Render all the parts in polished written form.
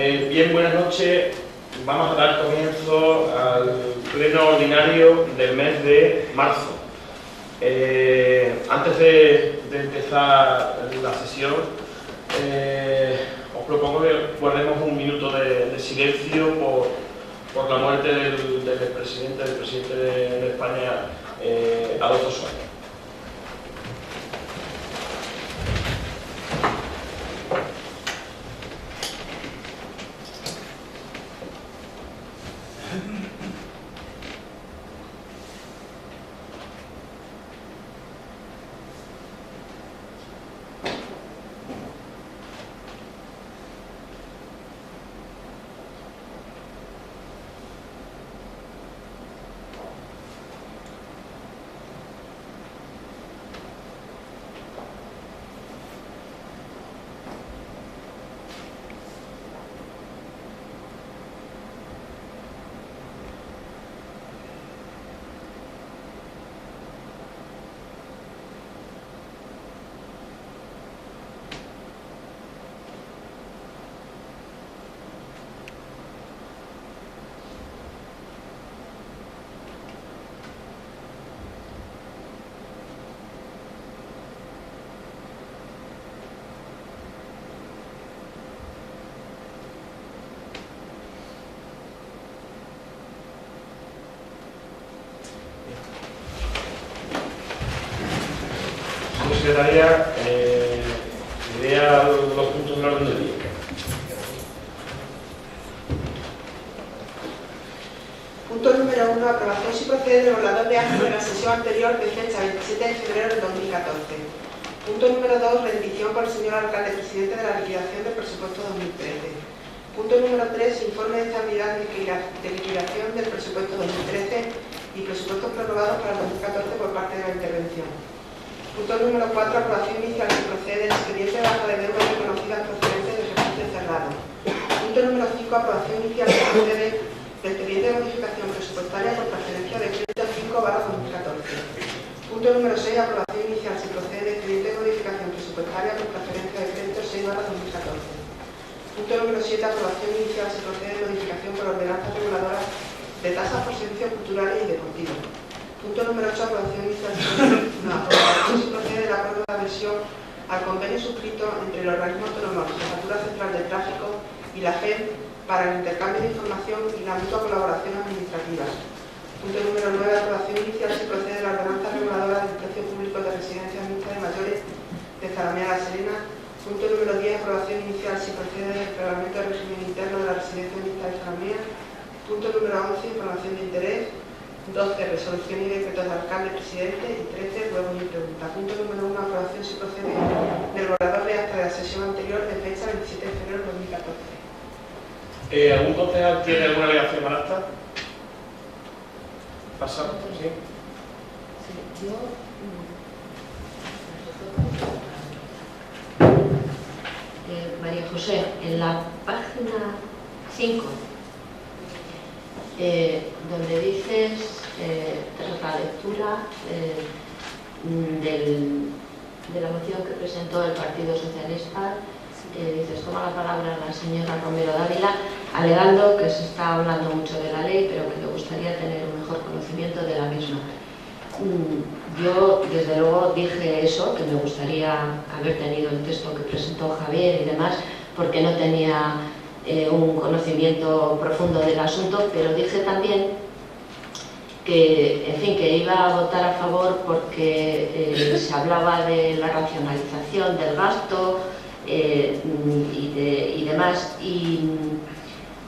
Bien, buenas noches. Vamos a dar comienzo al pleno ordinario del mes de marzo. Antes de empezar la sesión, os propongo que guardemos un minuto de silencio por la muerte del presidente de España, Adolfo Suárez. Secretaria, idea los puntos del orden del día. Punto número 1. Aprobación si procede del borrador de acta de la sesión anterior de fecha 27 de febrero de 2014. Punto número 2. Rendición por el señor alcalde presidente de la liquidación del presupuesto 2013. Punto número 3. Informe de estabilidad de liquidación del presupuesto 2013 y presupuestos prorrogados para el 2014 por parte de la intervención. Punto número 4. Aprobación inicial si procede del expediente de baja de deuda reconocidas procedentes del ejercicio cerrado. Punto número 5. Aprobación inicial si procede del expediente de modificación presupuestaria por transferencia de crédito 5/2014. Punto número 6. Aprobación inicial si procede del expediente de modificación presupuestaria por transferencia de crédito 6/2014. Punto número 7. Aprobación inicial si procede de modificación por ordenanzas reguladoras de tasas por servicios culturales y deportivos. Punto número 8. Aprobación inicial si procede de la acuerdo de adhesión al convenio suscrito entre el organismo autónomo de Jefatura Central de Tráfico y la FED para el intercambio de información y la mutua colaboración administrativa. Punto número 9. Aprobación inicial si procede de la ordenanza reguladora del precio público de residencias mixtas de mayores de Zalamea La Serena. Punto número 10. Aprobación inicial si procede del reglamento de régimen interno de la residencia mixta de Zalamea. Punto número 11. Información de interés. 12. Resolución y decretos de alcalde, presidente. Y 13. Ruegos y preguntas. Punto número 1. Aprobación si procede del borrador de acta de la sesión anterior de fecha 27 de febrero de 2014. ¿Algún concejal tiene alguna alegación al acta? ¿Pasa? ¿Sí? Sí, yo... María José, en la página 5, donde dices, tras la lectura de la moción que presentó el Partido Socialista, dices, toma la palabra la señora Romero Dávila, alegando que se está hablando mucho de la ley, pero que le gustaría tener un mejor conocimiento de la misma. Yo, desde luego, dije eso, que me gustaría haber tenido el texto que presentó Javier y demás, porque no tenía un conocimiento profundo del asunto, pero dije también que, en fin, que iba a votar a favor porque se hablaba de la racionalización del gasto y demás, y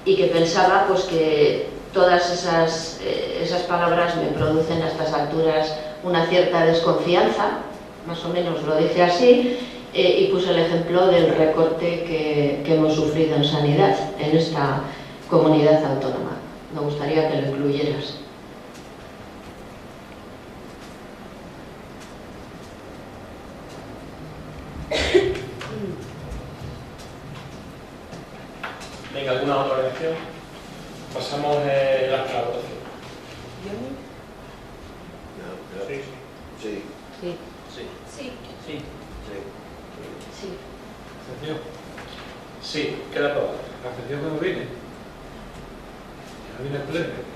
que pensaba pues que todas esas palabras me producen a estas alturas una cierta desconfianza, más o menos lo dije así, y puse el ejemplo del recorte que hemos sufrido en sanidad en esta comunidad autónoma. Me gustaría que lo incluyeras. Venga, ¿alguna otra lección? Pasamos la votación. Sí. Sí. Sí. Sí. Sí. Sí. ¿Sergio? Sí, queda aprobado. La abstención que no viene. No viene el pleno.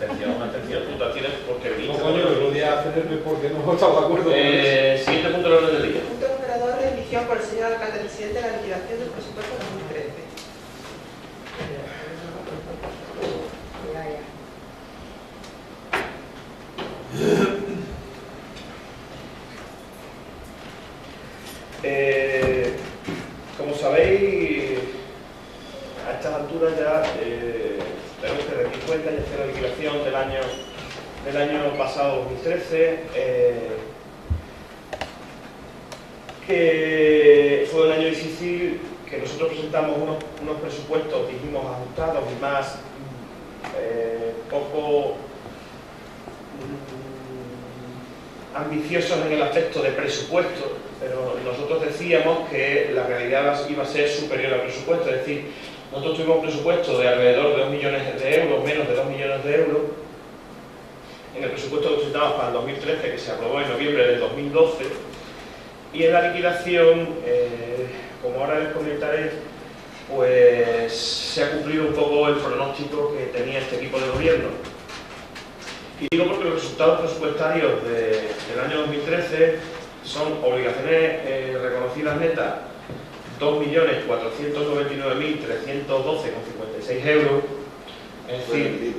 Atención, tú te tienes porque No, viniste. coño, que podía hacerme porque no estaba de acuerdo con eso. Siguiente punto del orden del día. Punto número 2, rendición por el señor alcalde presidente de la liquidación del presupuesto 2013. Como sabéis, a estas alturas ya tenemos que rendir cuenta y hacer la liquidación del año pasado, 2013, que fue un año difícil, que nosotros presentamos unos presupuestos, dijimos, ajustados y más poco ambiciosos en el aspecto de presupuesto, pero nosotros decíamos que la realidad iba a ser superior al presupuesto, es decir, nosotros tuvimos un presupuesto de alrededor de 2 millones de euros, menos de 2 millones de euros, en el presupuesto que presentamos para el 2013, que se aprobó en noviembre del 2012, y en la liquidación, como ahora les comentaré, pues se ha cumplido un poco el pronóstico que tenía este equipo de gobierno. Y digo porque los resultados presupuestarios del año 2013 son obligaciones reconocidas netas 2.499.312,56 euros, es decir,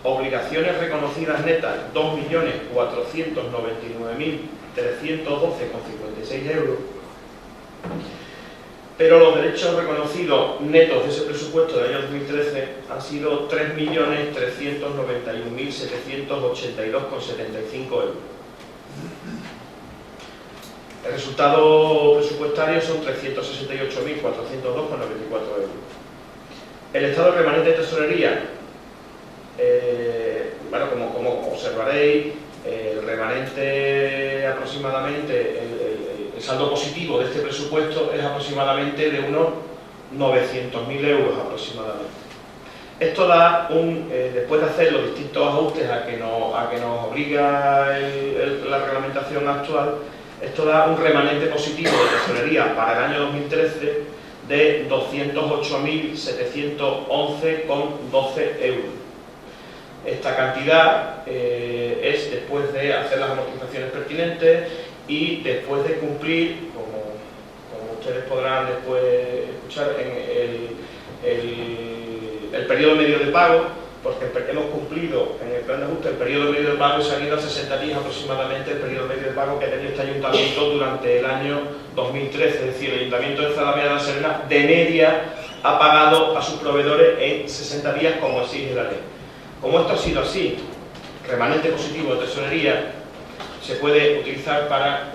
obligaciones reconocidas netas 2.499.312,56 euros, pero los derechos reconocidos netos de ese presupuesto del año 2013 han sido 3.391.782,75 euros. El resultado presupuestario son 368.402,94 euros. El estado remanente de tesorería, bueno, como observaréis, el remanente aproximadamente, el saldo positivo de este presupuesto es aproximadamente de unos 900.000 euros aproximadamente. Esto da después de hacer los distintos ajustes a que nos obliga la reglamentación actual, esto da un remanente positivo de tesorería para el año 2013 de 208.711,12 euros. Esta cantidad es después de hacer las amortizaciones pertinentes y después de cumplir, como ustedes podrán después escuchar, en el periodo medio de pago, porque hemos cumplido en el plan de ajuste el periodo medio de pago y se han ido a 60 días aproximadamente el periodo medio de pago que ha tenido este ayuntamiento durante el año 2013. Es decir, el ayuntamiento de Zalamea de la Serena de media ha pagado a sus proveedores en 60 días como exige la ley. Como esto ha sido así, remanente positivo de tesorería se puede utilizar para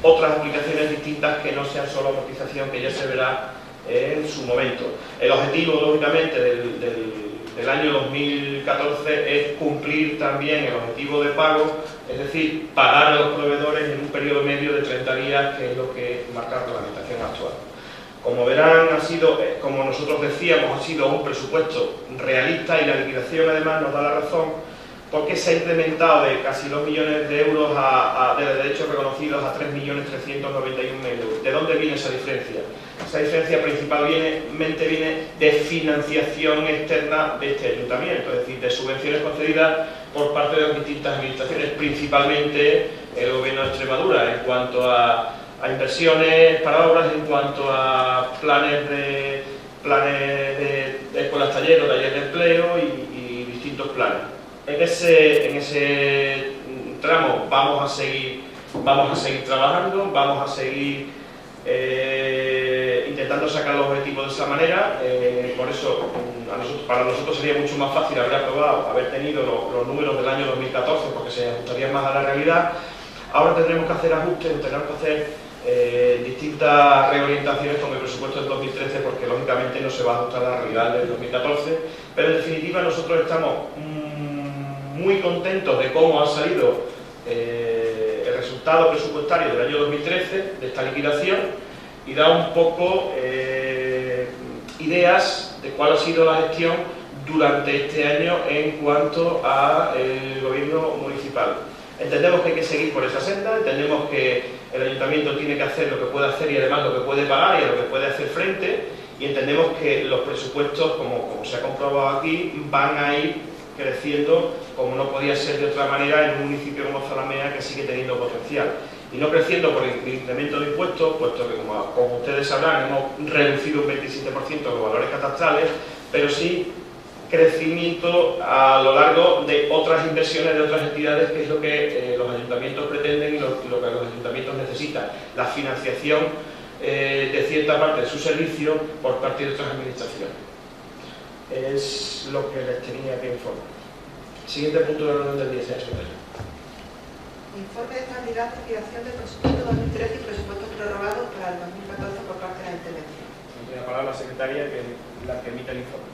otras aplicaciones distintas que no sean solo amortización, que ya se verá en su momento. El objetivo, lógicamente, del año 2014 es cumplir también el objetivo de pago, es decir, pagar a los proveedores en un periodo medio de 30 días, que es lo que marca la reglamentación actual. Como verán, ha sido, como nosotros decíamos, ha sido un presupuesto realista y la liquidación además nos da la razón, porque se ha incrementado de casi 2 millones de euros de derechos reconocidos a 3.391.000 euros. ¿De dónde viene esa diferencia? Esa diferencia principal viene de financiación externa de este ayuntamiento, es decir, de subvenciones concedidas por parte de las distintas administraciones, principalmente el Gobierno de Extremadura, en cuanto a inversiones para obras, en cuanto a planes de escuelas talleres, talleres de empleo y distintos planes. En ese tramo vamos a seguir trabajando, vamos a seguir intentando sacar los objetivos de esa manera. Por eso para nosotros sería mucho más fácil haber tenido los números del año 2014, porque se ajustarían más a la realidad. Ahora tendremos que hacer ajustes, tendremos que hacer distintas reorientaciones con el presupuesto del 2013, porque lógicamente no se va a ajustar a la realidad del 2014, pero en definitiva nosotros estamos muy contentos de cómo ha salido el resultado presupuestario del año 2013, de esta liquidación, y da un poco ideas de cuál ha sido la gestión durante este año en cuanto al gobierno municipal. Entendemos que hay que seguir por esa senda, entendemos que el ayuntamiento tiene que hacer lo que puede hacer y además lo que puede pagar y a lo que puede hacer frente, y entendemos que los presupuestos, como se ha comprobado aquí, van a ir creciendo como no podía ser de otra manera en un municipio como Zalamea, que sigue teniendo potencial. Y no creciendo por el incremento de impuestos, puesto que, como ustedes sabrán, hemos reducido un 27% los valores catastrales, pero sí crecimiento a lo largo de otras inversiones de otras entidades, que es lo que los ayuntamientos pretenden y lo que los ayuntamientos necesitan, la financiación de cierta parte de su servicio por parte de otras administraciones. Es lo que les tenía que informar. Siguiente punto del orden del día, señor secretario. Informe de estabilidad y liquidación del presupuesto 2013 y presupuestos prorrogados para el 2014 por parte de la intervención. Tiene la palabra la secretaria, que es la que emite el informe.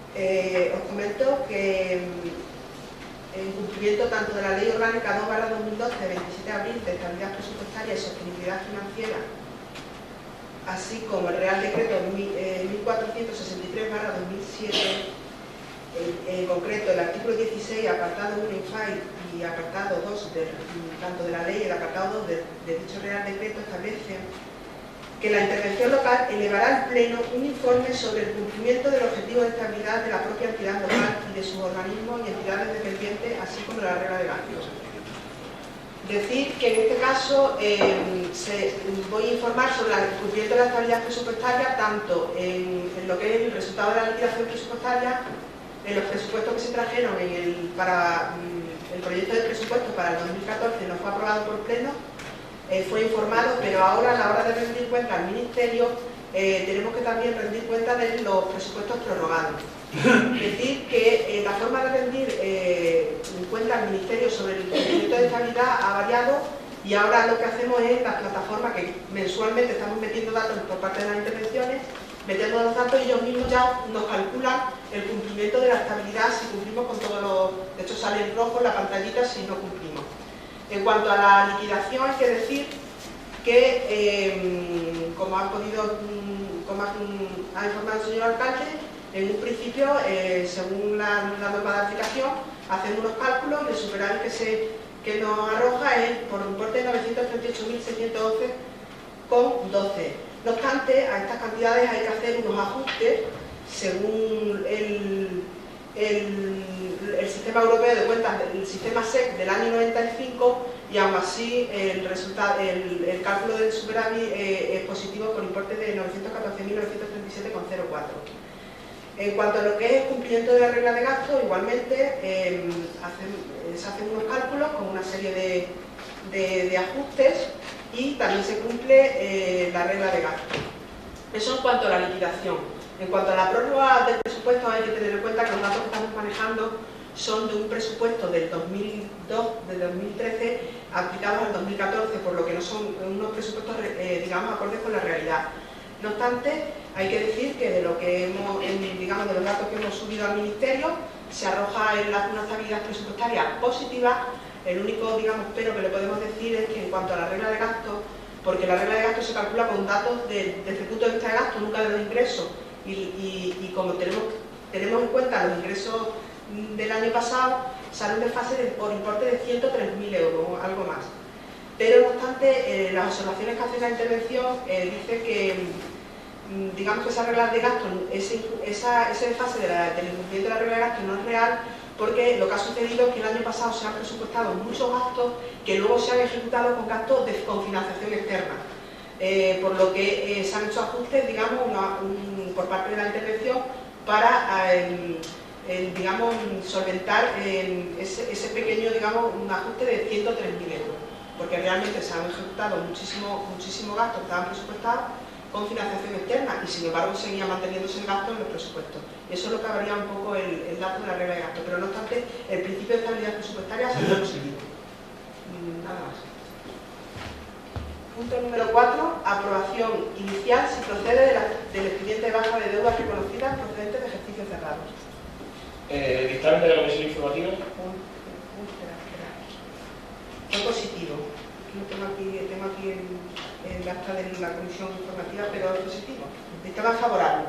Os comento que en cumplimiento tanto de la Ley Orgánica 2/2012 de 27 de abril de estabilidad presupuestaria y sostenibilidad financiera, así como el Real Decreto 1463/2007, en concreto el artículo 16, apartado 1 INFAI y apartado 2, tanto de la ley, el apartado 2 de dicho Real Decreto establece que la intervención local elevará al Pleno un informe sobre el cumplimiento del objetivo de estabilidad de la propia entidad local y de sus organismos y entidades dependientes, así como de la regla de gastos. Decir que en este caso voy a informar sobre el cumplimiento de la estabilidad presupuestaria, tanto en lo que es el resultado de la liquidación presupuestaria, en los presupuestos que se trajeron para el proyecto de presupuesto para el 2014 no fue aprobado por Pleno, fue informado, pero ahora a la hora de rendir cuenta al Ministerio tenemos que también rendir cuenta de los presupuestos prorrogados. Es decir, que la forma de rendir cuenta al Ministerio sobre el cumplimiento de estabilidad ha variado, y ahora lo que hacemos es la plataforma que mensualmente estamos metiendo datos por parte de las intervenciones, metemos los datos y ellos mismos ya nos calculan el cumplimiento de la estabilidad, si cumplimos con todos los... De hecho sale en rojo la pantallita si no cumplimos. En cuanto a la liquidación, hay que decir que, como ha informado el señor alcalde, en un principio, según la norma de aplicación, hacemos unos cálculos y el superávit que nos arroja es por un importe de 938.611,12. No obstante, a estas cantidades hay que hacer unos ajustes según el sistema europeo de cuentas, el sistema SEC del año 95, y aún así el cálculo del superávit es positivo con importe de 914.937,04. En cuanto a lo que es el cumplimiento de la regla de gasto, igualmente se hacen unos cálculos con una serie de ajustes y también se cumple la regla de gasto. Eso en cuanto a la liquidación. En cuanto a la prórroga del presupuesto, hay que tener en cuenta que los datos que estamos manejando son de un presupuesto del 2013 aplicados al 2014, por lo que no son unos presupuestos, digamos, acordes con la realidad. No obstante, hay que decir que de lo que hemos, digamos, de los datos que hemos subido al Ministerio, se arroja una estabilidad presupuestaria positiva. El único, digamos, pero que le podemos decir es que en cuanto a la regla de gasto, porque la regla de gasto se calcula con datos desde el punto de vista de gasto, nunca de los ingresos, y como tenemos en cuenta los ingresos del año pasado, sale un desfase por importe de 103.000 euros, algo más. Pero no obstante, las observaciones que hace la intervención dice que, digamos que esa regla de gasto, ese desfase del incumplimiento de la regla de gasto no es real, porque lo que ha sucedido es que el año pasado se han presupuestado muchos gastos que luego se han ejecutado con gastos con financiación externa. Por lo que se han hecho ajustes, digamos, por parte de la intervención para, digamos, solventar ese pequeño, digamos, un ajuste de 103.000 euros, porque realmente se han ejecutado muchísimos gastos que estaban presupuestados con financiación externa y sin embargo seguía manteniéndose el gasto en los presupuestos. Eso es lo que varía un poco el dato de la regla de gasto, pero no obstante, el principio de estabilidad presupuestaria ha sido positivo. Nada más. Punto número 4, aprobación inicial si procede del expediente de baja de deudas reconocidas procedentes de ejercicios cerrados. Dictamen de la comisión informativa. Fue positivo. Tengo aquí el acta de la comisión informativa, pero es positivo. Dictamen favorable.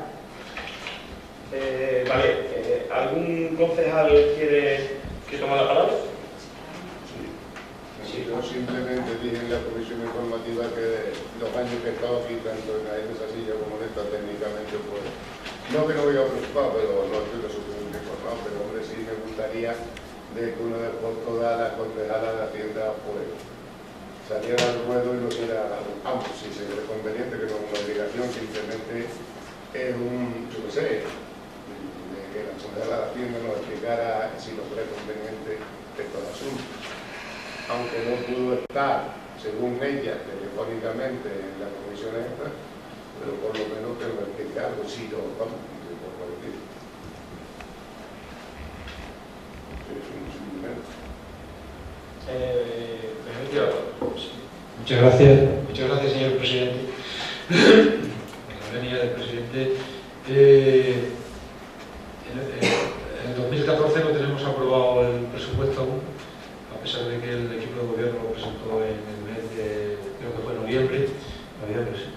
Vale, ¿algún concejal quiere tomar la palabra? Yo simplemente dije en la comisión informativa que los años que he estado aquí, tanto en esa silla como en esta, técnicamente, pues, no que no voy a preocupar, pero no estoy lo suficientemente informado, pero hombre, sí me gustaría de que una vez por todas las concejalas de Hacienda, pues, saliera al ruedo y lo hiciera, aunque si se cree conveniente, que no es una obligación, simplemente es un, yo qué sé, que la concejala de Hacienda nos explicara si lo cree conveniente respecto al asunto. Aunque no pudo estar, según ella, telefónicamente en la comisión esta, pero por lo menos que me explique algo, si no, vamos, por cualquier. Muchas gracias, señor presidente. La venia del presidente. En el 2014 no tenemos aprobado el presupuesto aún, a pesar de que el equipo de gobierno lo presentó en el mes de, creo que fue noviembre, sí.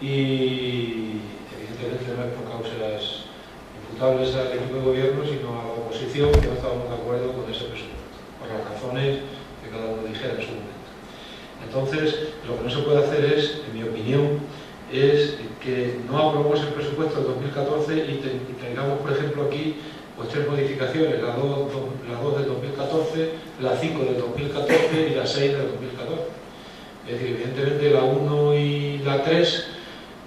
Y evidentemente no es por causas imputables al equipo de gobierno, sino a la oposición, que no estábamos de acuerdo con ese presupuesto, por las razones que cada uno dijera en su momento. Entonces, lo que no se puede hacer es, en mi opinión, es que no aprobemos el presupuesto del 2014 y traigamos, por ejemplo, aquí pues 3 modificaciones, la 2 del 2014, la 5 del 2014 y la 6 del 2014. Es decir, evidentemente la 1 y la 3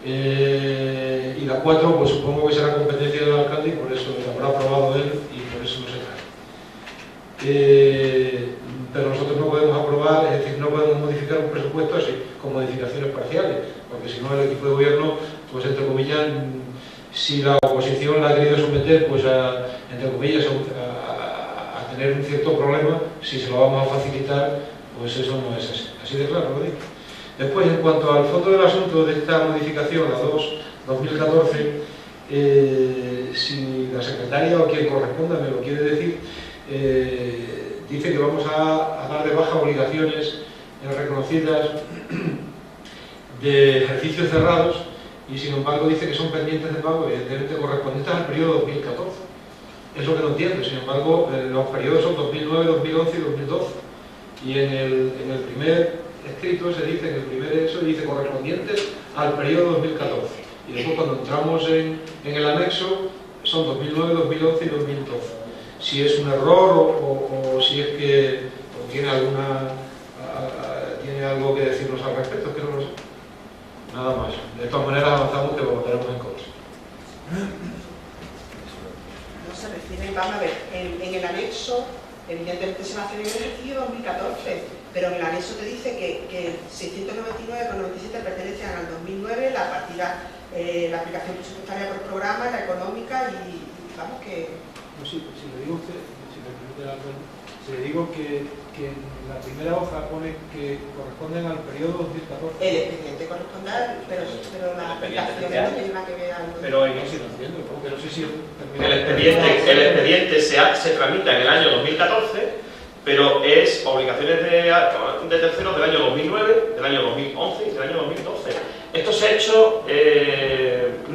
y la 4, pues supongo que será competencia del alcalde y por eso la habrá aprobado él y por eso no se trae. Pero nosotros no podemos aprobar, es decir, no podemos modificar un presupuesto así, con modificaciones parciales, porque si no el equipo de gobierno, pues entre comillas, si la oposición la ha querido someter, pues entre comillas, a tener un cierto problema, si se lo vamos a facilitar, pues eso no es así. Así de claro lo digo. Después, en cuanto al fondo del asunto de esta modificación, la 2/2014, si la secretaria o quien corresponda me lo quiere decir, dice que vamos a dar de baja obligaciones reconocidas de ejercicios cerrados y sin embargo dice que son pendientes de pago evidentemente correspondientes al periodo 2014. Es lo que no entiendo. Sin embargo, los periodos son 2009, 2011 y 2012 y en el primer escrito se dice, en el primer eso dice correspondientes al periodo 2014 y después cuando entramos en el anexo son 2009, 2011 y 2012. Si es un error o si es que tiene algo que decirnos al respecto, es que no lo sé. Nada más. De todas maneras avanzamos que lo votaremos en contra. No se refiere, vamos a ver, en el anexo, evidentemente se va a hacer en el ejercicio 2014, pero en el anexo te dice que 699,97 pertenecen al 2009, la partida, la aplicación presupuestaria por programa, la económica y vamos que... No, sí, si le digo a usted, si me permite la pena, si le digo que en la primera hoja pone que corresponden al periodo 2014. El expediente corresponde, pero la aplicación no tiene nada que ver algo. Pero No, sí, lo entiendo, pero no sé si el expediente se tramita en el año 2014, pero es obligaciones de terceros del año 2009, del año 2011 y del año 2012. Esto se ha hecho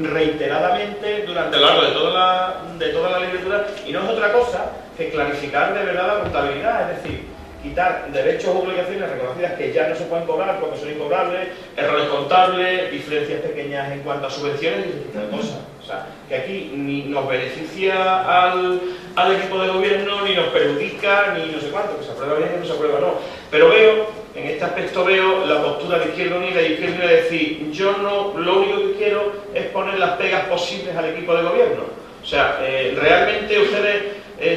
reiteradamente durante lo largo de toda la literatura y no es otra cosa que clarificar de verdad la contabilidad, es decir, quitar derechos o obligaciones reconocidas que ya no se pueden cobrar porque son incobrables, errores contables, diferencias pequeñas en cuanto a subvenciones y ese tipo de cosas. O sea, que aquí ni nos beneficia al equipo de gobierno, ni nos perjudica, ni no sé cuánto, que se aprueba bien, que no se aprueba no. Pero en este aspecto veo la postura de Izquierda Unida y Izquierda Unida decir, yo no, lo único que quiero es poner las pegas posibles al equipo de gobierno. O sea, realmente ustedes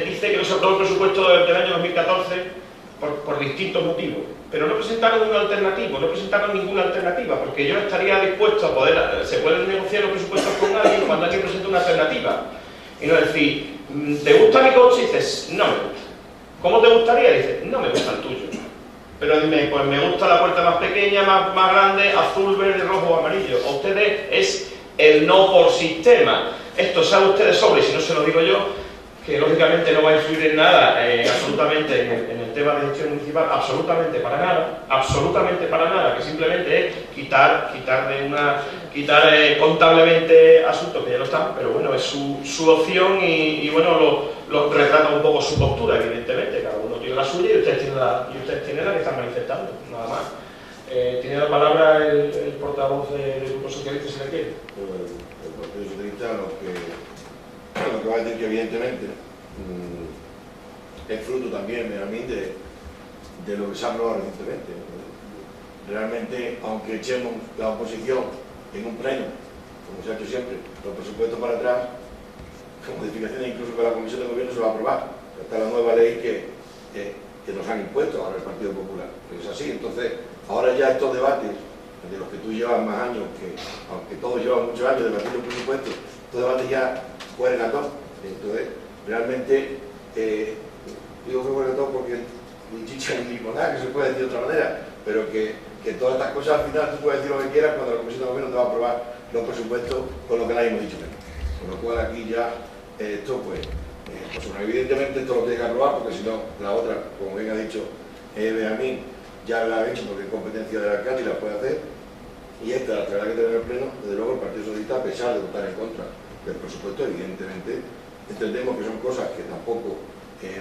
dicen que no se aprobó el presupuesto del año 2014 por distintos motivos, pero no presentaron una alternativa, no presentaron ninguna alternativa, porque yo estaría dispuesto a poder, se pueden negociar los presupuestos con alguien cuando alguien presenta una alternativa, y no decir, ¿te gusta mi coche? Y dices, no me gusta. ¿Cómo te gustaría? Y dices, no me gusta el tuyo. Pero dime, pues me gusta la puerta más pequeña, más grande, azul, verde, rojo o amarillo. A ustedes es el no por sistema. Esto sabe ustedes sobre, y si no se lo digo yo, que lógicamente no va a influir en nada, absolutamente, en el tema de gestión municipal, absolutamente para nada, que simplemente es quitar contablemente asuntos que ya no están, pero bueno, es su opción y bueno, lo retrata un poco su postura, evidentemente, cada uno tiene la suya y ustedes tienen la que están manifestando, nada más. Tiene la palabra el portavoz del Grupo Socialista, si la quiere. El Partido Socialista lo que va a decir que evidentemente es fruto también a mí de lo que se ha aprobado recientemente. Realmente, aunque echemos la oposición en un pleno, como se ha hecho siempre, los presupuestos para atrás, con modificaciones incluso que la Comisión de Gobierno se va a aprobar. Está la nueva ley que nos han impuesto ahora el Partido Popular. Es así, entonces, ahora ya estos debates, de los que tú llevas más años, que aunque todos llevan muchos años debatiendo presupuestos, estos debates ya cuelgan todo. Entonces, realmente, digo que cuelgan todo porque ni chicha ni limonada, que se puede decir de otra manera, pero que todas estas cosas al final tú puedes decir lo que quieras cuando la Comisión de Gobierno te va a aprobar los presupuestos con lo que nadie hemos dicho menos. Con lo cual aquí ya esto pues evidentemente esto lo tiene que aprobar porque si no la otra, como bien ha dicho Benjamín, ya la ha hecho porque es competencia del alcalde y la puede hacer, y esta la tendrá que tener en el pleno. Desde luego el Partido Socialista, a pesar de votar en contra del presupuesto, evidentemente entendemos que son cosas que tampoco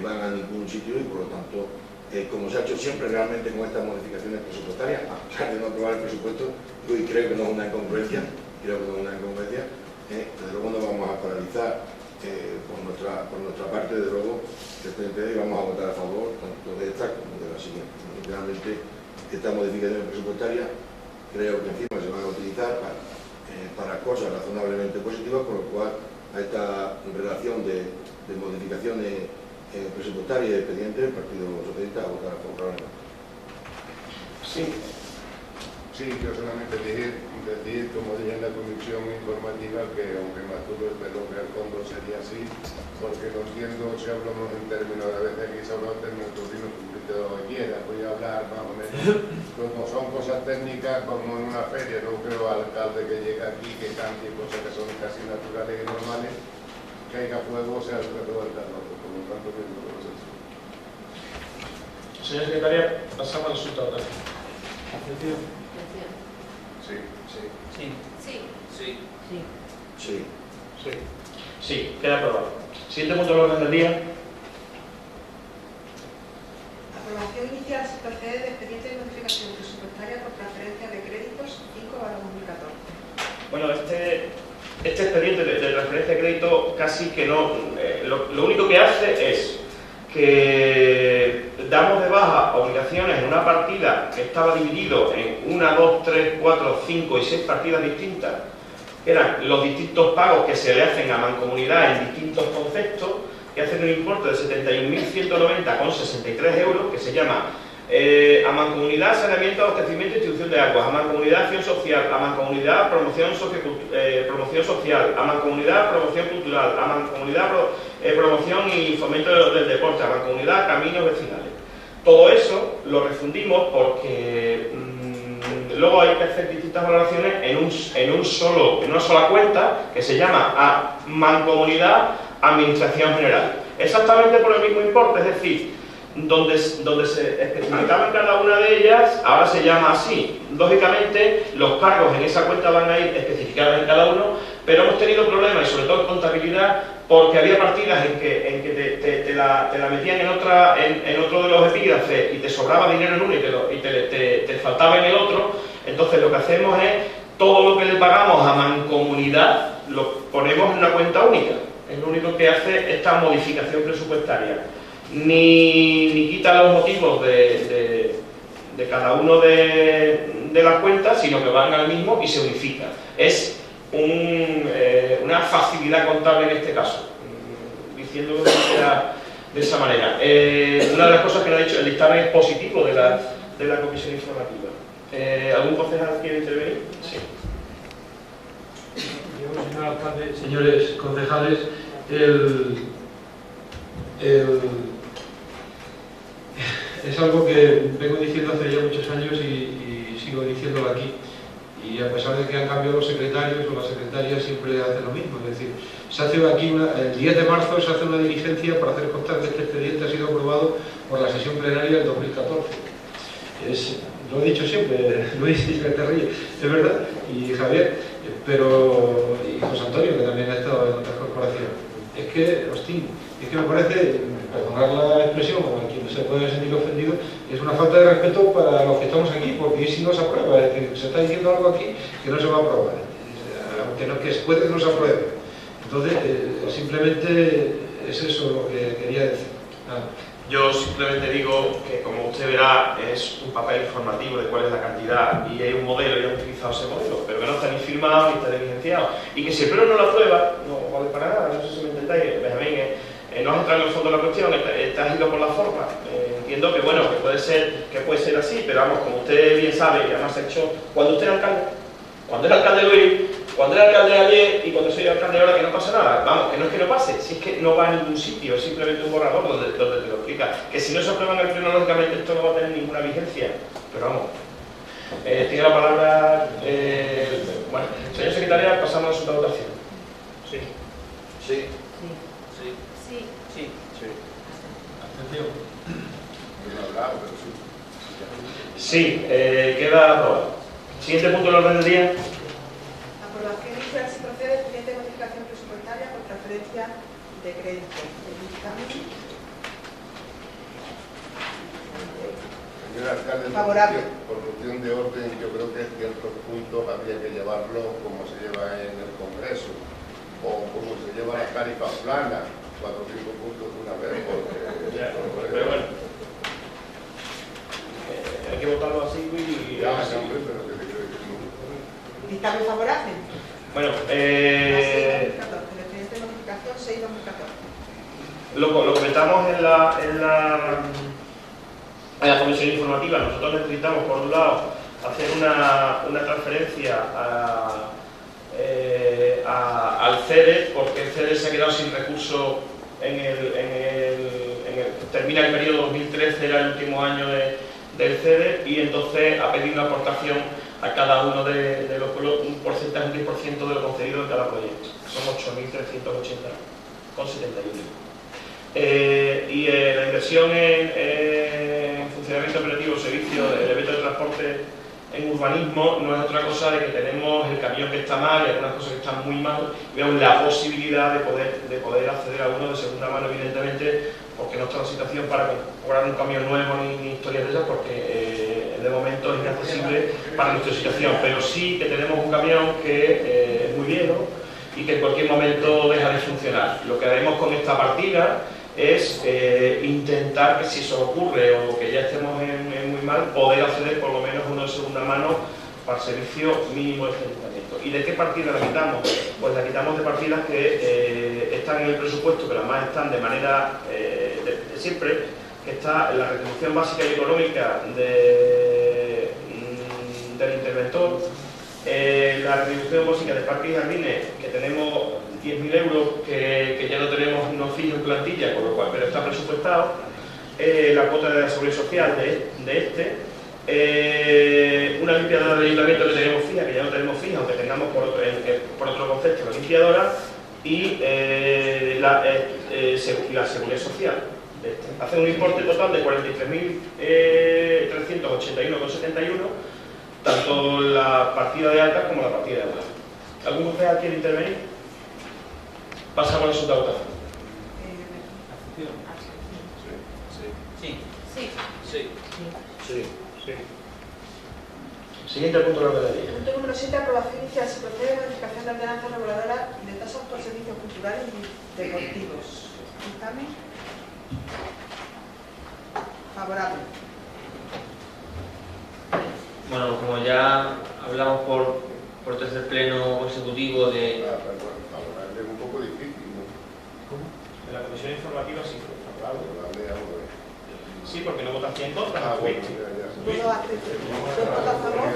van a ningún sitio y por lo tanto, como se ha hecho siempre realmente con estas modificaciones presupuestarias, a pesar de no aprobar el presupuesto, y creo que no es una incongruencia, desde luego no vamos a paralizar por nuestra parte, desde luego, y vamos a votar a favor tanto de esta como de la siguiente. Realmente estas modificaciones presupuestarias creo que encima se van a utilizar para cosas razonablemente positivas, con lo cual a esta relación de modificaciones presupuestarias y expedientes el Partido Socialista va a votar a favor. Sí, yo solamente decir, como dije en la comisión informativa, que aunque más duro espero que el fondo sería así, porque no entiendo si hablamos en términos, a veces aquí se habla en términos turbinos, de lo que quiera, voy a hablar más o menos, como son cosas técnicas, como en una feria, no creo al alcalde que llega aquí, que cambie cosas que son casi naturales y normales, que haya fuego, o sea, el perro del carro, por lo tanto, que no lo sé. Señora secretaria, pasamos al resultado. ¿Atención? Sí. Sí, queda aprobado. Siguiente punto del orden del día. Aprobación inicial se procede de expediente de modificación presupuestaria por transferencia de créditos 5/2014. Bueno, este expediente de transferencia de crédito casi que no... lo único que hace es que damos de baja obligaciones en una partida que estaba dividido en 1, 2, 3, 4, 5 y 6 partidas distintas, que eran los distintos pagos que se le hacen a Mancomunidad en distintos conceptos, que hacen un importe de 71.190,63 euros, que se llama a Mancomunidad Saneamiento, Abastecimiento y Distribución de Aguas, a Mancomunidad Acción Social, a Mancomunidad Promoción Social, a Mancomunidad Promoción Cultural, a Mancomunidad Promoción y Fomento del Deporte, a Mancomunidad Caminos Vecinales. Todo eso lo refundimos porque luego hay que hacer distintas valoraciones en una sola cuenta que se llama a Mancomunidad Administración General. Exactamente por el mismo importe, es decir, donde se especificaba en cada una de ellas, ahora se llama así. Lógicamente, los cargos en esa cuenta van a ir especificados en cada uno, pero hemos tenido problemas, y sobre todo en contabilidad, porque había partidas en que te la metían en otro de los epígrafes y te sobraba dinero en uno y te faltaba en el otro. Entonces lo que hacemos es, todo lo que le pagamos a Mancomunidad lo ponemos en una cuenta única. Es lo único que hace esta modificación presupuestaria. Ni quita los motivos de cada uno de las cuentas, sino que van al mismo y se unifica. Es una facilidad contable en este caso, diciéndolo de esa manera. Una de las cosas que nos ha dicho, el dictamen es positivo de la comisión informativa. ¿Algún concejal quiere intervenir? Sí. Señor alcalde, señores concejales, es algo que vengo diciendo hace ya muchos años y sigo diciéndolo aquí. Y a pesar de que han cambiado los secretarios o las secretarias, siempre hacen lo mismo. Es decir, se hace aquí el 10 de marzo se hace una diligencia para hacer constar que este expediente ha sido aprobado por la sesión plenaria del 2014. Lo he dicho siempre, Luis, y que te ríes, es verdad, y Javier, y José Antonio, que también ha estado en otras corporaciones. Es que, hostia, es que me parece perdonar la expresión a quien se puede sentir ofendido, es una falta de respeto para los que estamos aquí, porque si no se aprueba, es decir, se está diciendo algo aquí que no se va a aprobar, aunque no, que puede que no se apruebe. Entonces, simplemente es eso lo que quería decir. Yo simplemente digo que, como usted verá, es un papel informativo de cuál es la cantidad y hay un modelo y han utilizado ese modelo, pero que no está ni firmado ni está ni licenciado. Y que si el pleno no lo aprueba, no vale para nada, no sé si me entendáis, Benjamín, no has entrado en el fondo de la cuestión, estás ido por la forma. Entiendo que, bueno, que puede ser así, pero vamos, como usted bien sabe, y además ha hecho, cuando usted era alcalde, cuando era alcalde Luis, cuando era alcalde ayer y cuando soy alcalde ahora, que no pasa nada. Vamos, que no es que no pase, si es que no va a ningún sitio, es simplemente un borrador donde te lo explica. Que si no se aprueba en el pleno, lógicamente esto no va a tener ninguna vigencia. Pero vamos, tiene la palabra, bueno, señor secretario, pasamos a su votación. Sí. Sí. Sí. Sí. Sí. Sí. Abstención. No he hablado, pero sí. Sí, queda aprobado. Siguiente punto del orden del día. Aprobación inicial si procede expediente de modificación presupuestaria por transferencia de crédito. El dictamen Señor alcalde, favorable. por cuestión de orden, yo creo que ciertos puntos habría que llevarlo como se lleva en el Congreso o como se lleva las tarifas planas, 4 o 5 puntos de una vez, porque... Pero bueno, hay que votarlo así y... Ya, hombre, pero que te creo que no. Dictamen favorable. Bueno, El expediente de modificación 6-2014. lo comentamos en la comisión informativa. Nosotros necesitamos, por un lado, hacer una transferencia al CEDE, porque el CEDE se ha quedado sin recursos termina el periodo 2013, era el último año del CEDE, y entonces ha pedido una aportación a cada uno de los pueblos, un porcentaje, un 10% de lo concedido en cada proyecto. Son 8.380,71. Y la inversión en funcionamiento operativo, servicio, el evento de transporte en urbanismo no es otra cosa de que tenemos el camión que está mal y algunas cosas que están muy mal, y vemos la posibilidad de poder acceder a uno de segunda mano, evidentemente, porque no está la situación para comprar un camión nuevo ni historias de esas, porque de momento es inaccesible para nuestra situación, pero sí que tenemos un camión que es muy viejo y que en cualquier momento deja de funcionar. Lo que haremos con esta partida es intentar que, si eso ocurre o que ya estemos en muy mal, poder acceder por lo menos uno de segunda mano para el servicio mínimo de ayuntamiento. ¿Y de qué partida la quitamos? Pues la quitamos de partidas que están en el presupuesto, que además están de manera de siempre, que está en la retribución básica y económica del interventor, la retribución básica de parques y jardines, que tenemos 10.000 euros, que ya no tenemos no fijo en plantilla, con lo cual, pero está presupuestado, la cuota de la seguridad social una limpiadora de ayuntamiento que teníamos fija, que ya no tenemos fija, aunque tengamos por otro concepto la limpiadora, y la seguridad social. Hace un importe total de 43.381,71, tanto la partida de altas como la partida de bajas. ¿Algún concejal quiere intervenir? Pasamos a su votación. Sí. Siguiente punto de la orden del día. Punto número 7. Aprobación inicial si procede de modificación de ordenanza reguladora de tasas por servicios culturales y deportivos. Dictamen favorable. Bueno, como ya hablamos por tercer pleno consecutivo de... Favorable es un poco difícil, ¿no? En la comisión informativa sí fue favorable. Favorable a uno. Sí, porque no votaste en contra. Bueno, ¿Fuiste? ya. ¿Dos votos a favor?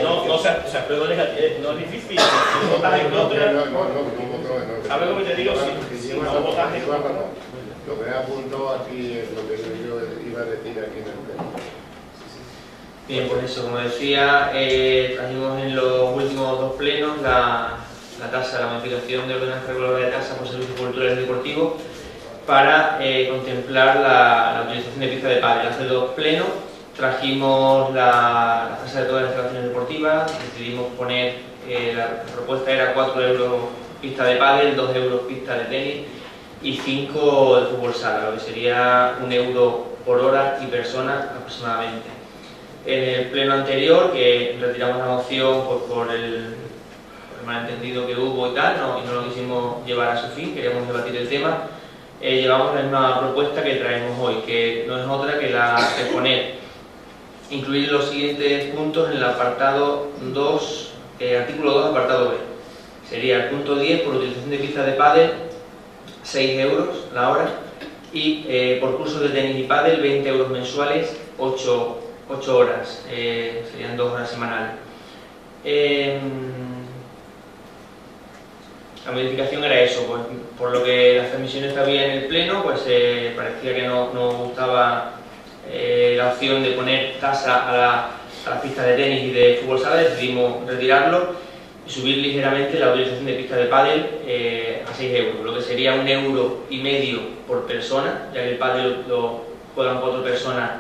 No, o sea, prueba negativa, no es difícil. Si votas en contra, No. ¿sabes lo que te digo? Si no votas en contra. Lo que he apuntado aquí es lo que yo iba a decir aquí en el tema. Bien, pues eso, como decía, trajimos en los últimos dos plenos la modificación de ordenanza reguladora de tasas por servicios culturales y deportivos para contemplar la utilización de pista de pádel. Hace dos plenos trajimos la tasa de todas las instalaciones deportivas, decidimos poner, la propuesta era 4 euros pista de pádel, 2 euros pista de tenis, y 5 de fútbol sala, lo que sería 1 euro por hora y persona aproximadamente. En el pleno anterior, que retiramos la moción pues, por el malentendido que hubo y tal, y no lo quisimos llevar a su fin, queríamos debatir el tema, llevamos la misma propuesta que traemos hoy, que no es otra que la de poner, incluir los siguientes puntos en el apartado 2, artículo 2, apartado B. Sería el punto 10, por utilización de pistas de pádel, 6 euros la hora, y por cursos de tenis y pádel, 20 euros mensuales, 8 horas, serían 2 horas semanales. La modificación era eso, pues, por lo que la transmisión está bien en el pleno, pues parecía que no gustaba la opción de poner tasa a las pistas de tenis y de fútbol sala, decidimos retirarlo y subir ligeramente la utilización de pistas de pádel a 6 euros, lo que sería 1,5 euros por persona, ya que el pádel lo juegan 4 personas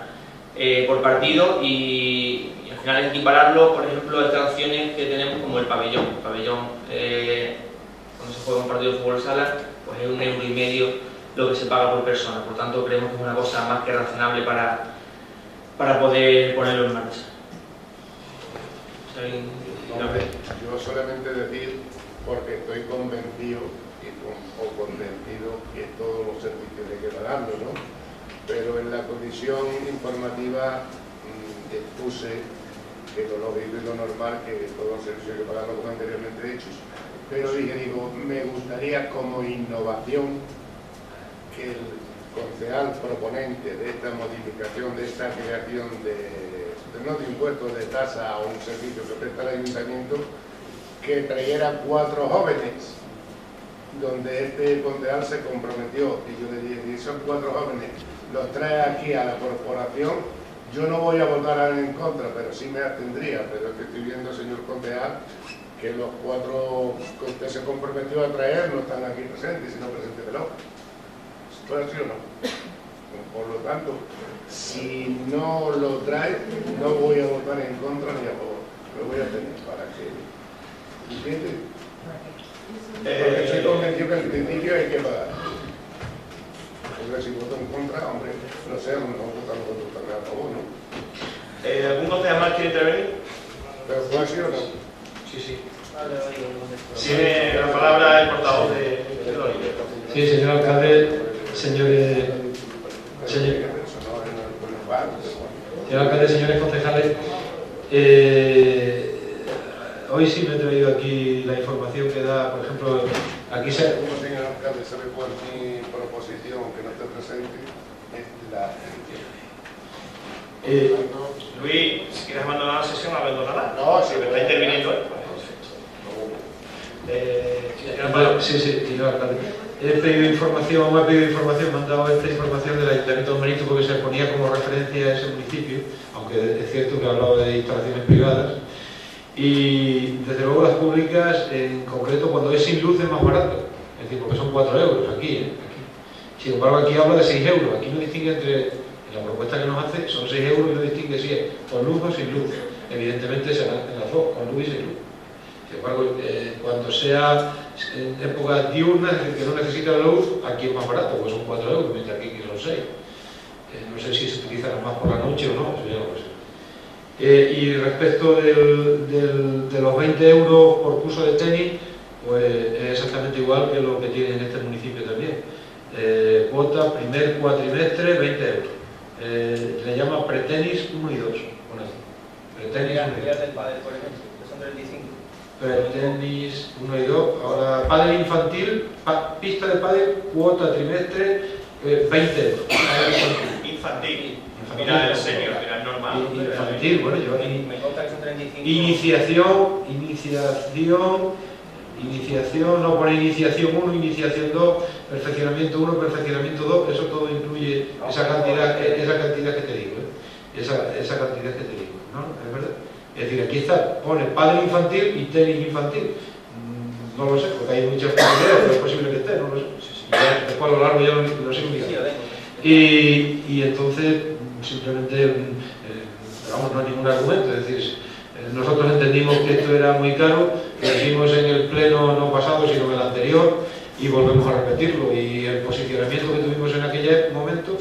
por partido, y al final es equipararlo, por ejemplo, a estas opciones que tenemos como el pabellón. El pabellón, cuando se juega un partido de fútbol sala, pues es 1,5 euros lo que se paga por persona. Por tanto, creemos que es una cosa más que razonable para poder ponerlo en marcha. Yo solamente decir, porque estoy convencido o convencido que todos los servicios hay que pagarlo, ¿no? Pero en la comisión informativa expuse que lo lógico y lo normal, que todos los servicios hay que pagarlo como anteriormente hechos. Pero digo, me gustaría como innovación que el concejal proponente de esta modificación, de esta creación no de impuestos, de tasa a un servicio que presta el ayuntamiento, que trayera 4 jóvenes, donde este concejal se comprometió, y yo le dije, si son 4 jóvenes, los trae aquí a la corporación, yo no voy a votar en contra, pero sí me abstendría, pero es que estoy viendo, señor concejal, que los 4 que usted se comprometió a traer no están aquí presentes, sino preséntemelo. ¿Esto es así o no? Por lo tanto, si no lo trae, no voy a votar en contra ni a favor. Me voy a tener para que... ¿Entiendes? Porque estoy convencido que en principio hay que pagar. Porque si voto en contra, hombre, no sé, no votamos también a favor, ¿no? ¿Algún concejal más quiere intervenir? ¿Pero fue así o no? Sí. Tiene la palabra el portavoz de Sí, señor alcalde, señores concejales, hoy sí me he traído aquí la información que da, por ejemplo, aquí se... Señor alcalde, ¿sabe cuál es mi proposición que no esté presente? Es la... Luis, si quieres abandonar la sesión, abandonarla. No, si me está interviniendo él. Sí, señor alcalde. Me ha pedido información, me han dado esta información del Ayuntamiento de Benito porque se ponía como referencia a ese municipio, aunque es cierto que hablaba de instalaciones privadas, y desde luego las públicas, en concreto cuando es sin luz es más barato, es decir, porque son 4 euros aquí. Sin embargo aquí habla de 6 euros, aquí no distingue entre, en la propuesta que nos hace son 6 euros y no distingue si es con luz o sin luz, evidentemente será en las dos, con luz y sin luz. Sin embargo, cuando sea en épocas diurnas, es decir, que no necesita la luz, aquí es más barato, pues son 4 euros, mientras aquí son 6. No sé si se utilizará más por la noche o no, eso ya no lo sé. Y respecto de los 20 euros por curso de tenis, pues es exactamente igual que lo que tiene en este municipio también. Cuota, primer cuatrimestre, 20 euros. Le llama pretenis 1 y 2. Pretenis 1 y 2. del pádel, por ejemplo, que son 35. Tenis 1 y 2, ahora pádel infantil, pista de pádel, cuota trimestre, 20 euros. Infantil. Mira el senior, mira el normal. Infantil, bueno, yo... Me consta que son 35. Iniciación, no pone iniciación 1, iniciación 2, perfeccionamiento 1, perfeccionamiento 2, eso todo incluye esa cantidad que te digo, esa cantidad que te digo, ¿no? Es verdad. Es decir, aquí está, pone pádel infantil y tenis infantil. No lo sé, porque hay muchas posibilidades, pero es posible que esté, no lo sé. Ya, después a lo largo ya lo sé muy bien. Y entonces, simplemente, vamos, no hay ningún argumento. Es decir, nosotros entendimos que esto era muy caro, lo hicimos en el pleno no pasado, sino en el anterior, y volvemos a repetirlo. Y es posible funcionamiento que tuvimos en aquel momento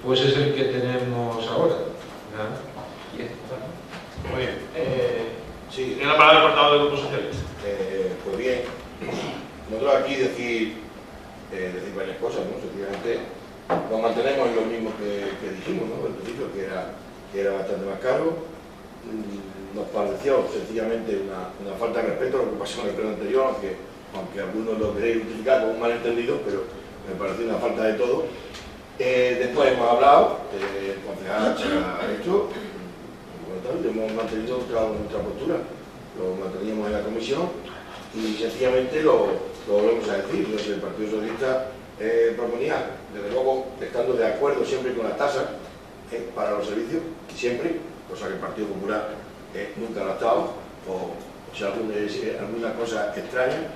pues es el que tenemos ahora. Bien. Muy bien. Sí. Tiene la palabra el portavoz del Grupo Socialista. Pues bien, nosotros aquí decir varias cosas, ¿no? Sencillamente nos mantenemos en lo mismo que dijimos, ¿no? Al principio, que era bastante más caro. Nos pareció sencillamente una falta de respeto a lo que pasó en el pleno anterior, aunque algunos lo queréis justificar como un malentendido, pero me pareció una falta de todo. Después hemos hablado, el concejal se ha hecho, hemos mantenido nuestra postura, lo manteníamos en la comisión y sencillamente lo volvemos a decir. Entonces, el Partido Socialista proponía, desde luego, estando de acuerdo siempre con las tasas para los servicios, siempre, cosa que el Partido Popular nunca lo ha estado, o si alguna cosa extraña,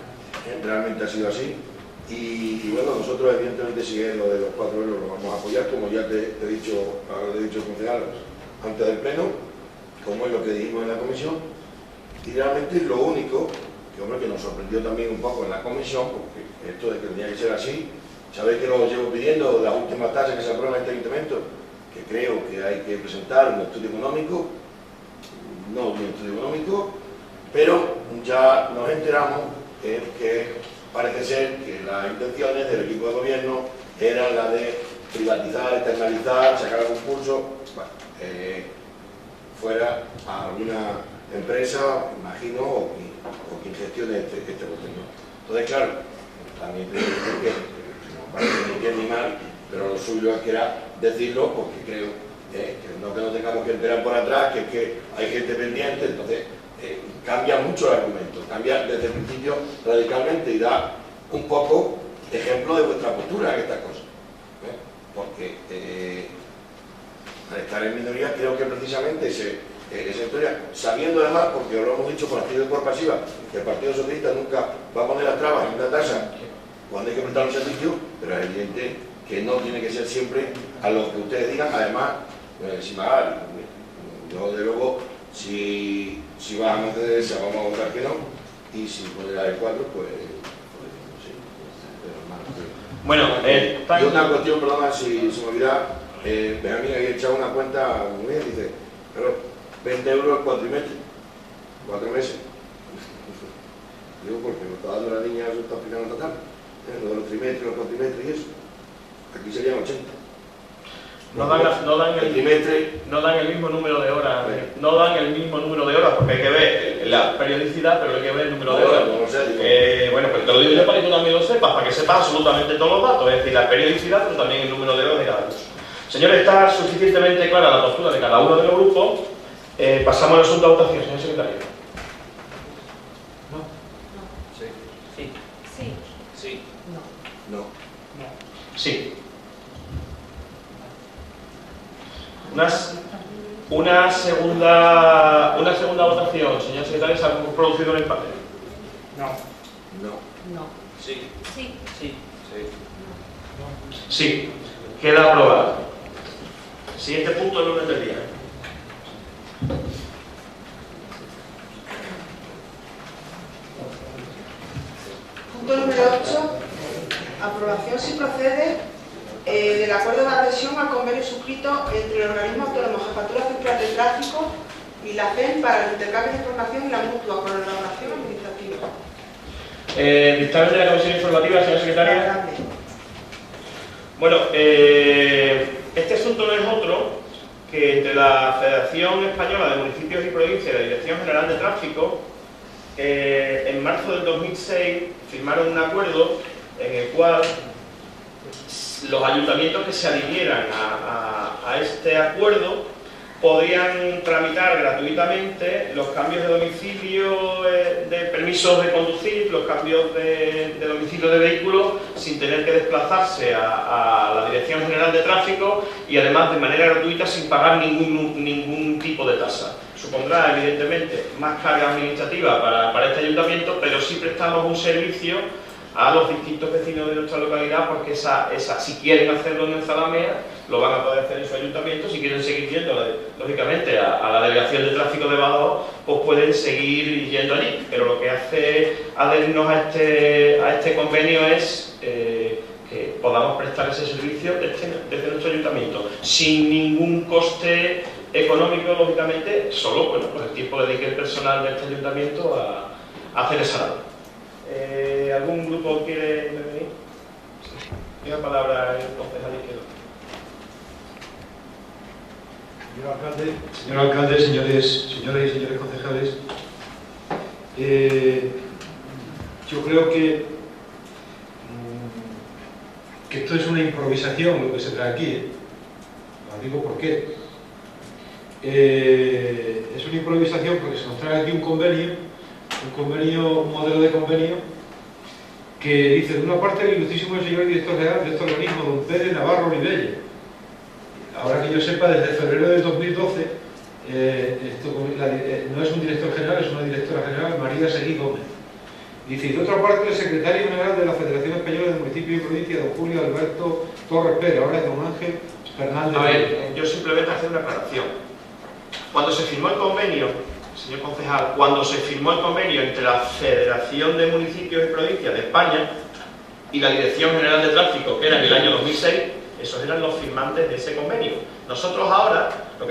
realmente ha sido así. Y bueno, nosotros evidentemente si es lo de los 4 euros lo vamos a apoyar, como ya te he dicho concejal antes del pleno, como es lo que dijimos en la comisión. Y realmente lo único que nos sorprendió también un poco en la comisión, porque esto de que tenía que ser así, sabéis que lo llevo pidiendo, las últimas tasas que se aprueban en este ayuntamiento, que creo que hay que presentar un estudio económico, no un estudio económico, pero ya nos enteramos que parece ser que las intenciones del equipo de gobierno eran la de privatizar, externalizar, sacar a concurso, fuera a alguna empresa, imagino, o quien gestione este contenido. Entonces, claro, también tengo que decir que no parece ni bien ni mal, pero lo suyo es que era decirlo, porque creo que no tengamos que enterar por atrás, que hay gente pendiente. Entonces cambia mucho el argumento, cambia desde el principio radicalmente y da un poco ejemplo de vuestra postura en estas cosas, porque al estar en minoría creo que precisamente esa historia, sabiendo además, porque lo hemos dicho por activa y por pasiva, que el Partido Socialista nunca va a poner las trabas en una tasa cuando hay que prestar un servicio, pero es evidente que no tiene que ser siempre a lo que ustedes digan. Además, sin pagar, yo de luego, si van a hacer esa, vamos a votar que no, y si ponen la del 4, pues sí, bueno, y una cuestión, perdona, si se me olvida, Benjamín había echado una cuenta muy bien, dice, pero 20 euros el cuatrimestre, 4 meses. Digo, porque me está dando la niña, eso está aplicando total, lo de los trimestres, los cuatrimestres y eso. Aquí serían 80. No dan el mismo número de horas, no dan el mismo número de horas, porque hay que ver la periodicidad, pero hay que ver el número de horas. Bueno, pues te lo digo yo para que tú también lo sepas, para que sepas absolutamente todos los datos, es decir, la periodicidad, pero también el número de horas de cada curso. Señores, está suficientemente clara la postura de cada uno de los grupos. Pasamos al asunto de votación, señor secretario. ¿No? Sí. Sí. Sí. No. Sí. Una segunda votación, señor secretario, ¿se ha producido un empate? No. No. Sí. Sí. Sí. Sí. Queda aprobado. Siguiente punto del orden del día. Punto número 8. Aprobación, si procede, del acuerdo de adhesión al convenio suscrito entre el organismo autónomo Jefatura Central de Tráfico y la CEN para el intercambio de información y la mutua colaboración administrativa. Dictamen de la Comisión Informativa, señor secretario. Bueno, este asunto no es otro que entre la Federación Española de Municipios y Provincias y la Dirección General de Tráfico, en marzo del 2006 firmaron un acuerdo en el cual los ayuntamientos que se adhirieran a este acuerdo podían tramitar gratuitamente los cambios de domicilio de permisos de conducir, los cambios de domicilio de vehículos sin tener que desplazarse a la Dirección General de Tráfico y además de manera gratuita sin pagar ningún tipo de tasa. Supondrá evidentemente más carga administrativa para este ayuntamiento, pero sí prestamos un servicio a los distintos vecinos de nuestra localidad, porque si quieren hacerlo en Zalamea, lo van a poder hacer en su ayuntamiento. Si quieren seguir yendo, lógicamente, a la delegación de tráfico de Badajoz, pues pueden seguir yendo allí. Pero lo que hace adherirnos a este convenio es que que podamos prestar ese servicio desde nuestro ayuntamiento, sin ningún coste económico, lógicamente, solo pues el tiempo que dedique el personal de este ayuntamiento a hacer esa labor. ¿Algún grupo quiere intervenir? Tiene la palabra el concejal izquierdo. Señor alcalde, señoras y señores concejales, yo creo que esto es una improvisación lo que se trae aquí. Os digo por qué. Es una improvisación porque se nos trae aquí un modelo de convenio que dice, de una parte, el ilustrísimo señor director general de este organismo, don Pérez Navarro Olivella. Ahora que yo sepa, desde febrero del 2012, no es un director general, es una directora general, María Seguí Gómez. Dice, y de otra parte, el secretario general de la Federación Española de Municipios y Provincias, don Julio Alberto Torres Pérez, ahora es don Ángel Fernández. A ver, yo simplemente hacer una aclaración. Cuando se firmó el convenio, señor concejal, cuando se firmó el convenio entre la Federación de Municipios y Provincias de España y la Dirección General de Tráfico, que era en el año 2006, esos eran los firmantes de ese convenio. Nosotros ahora lo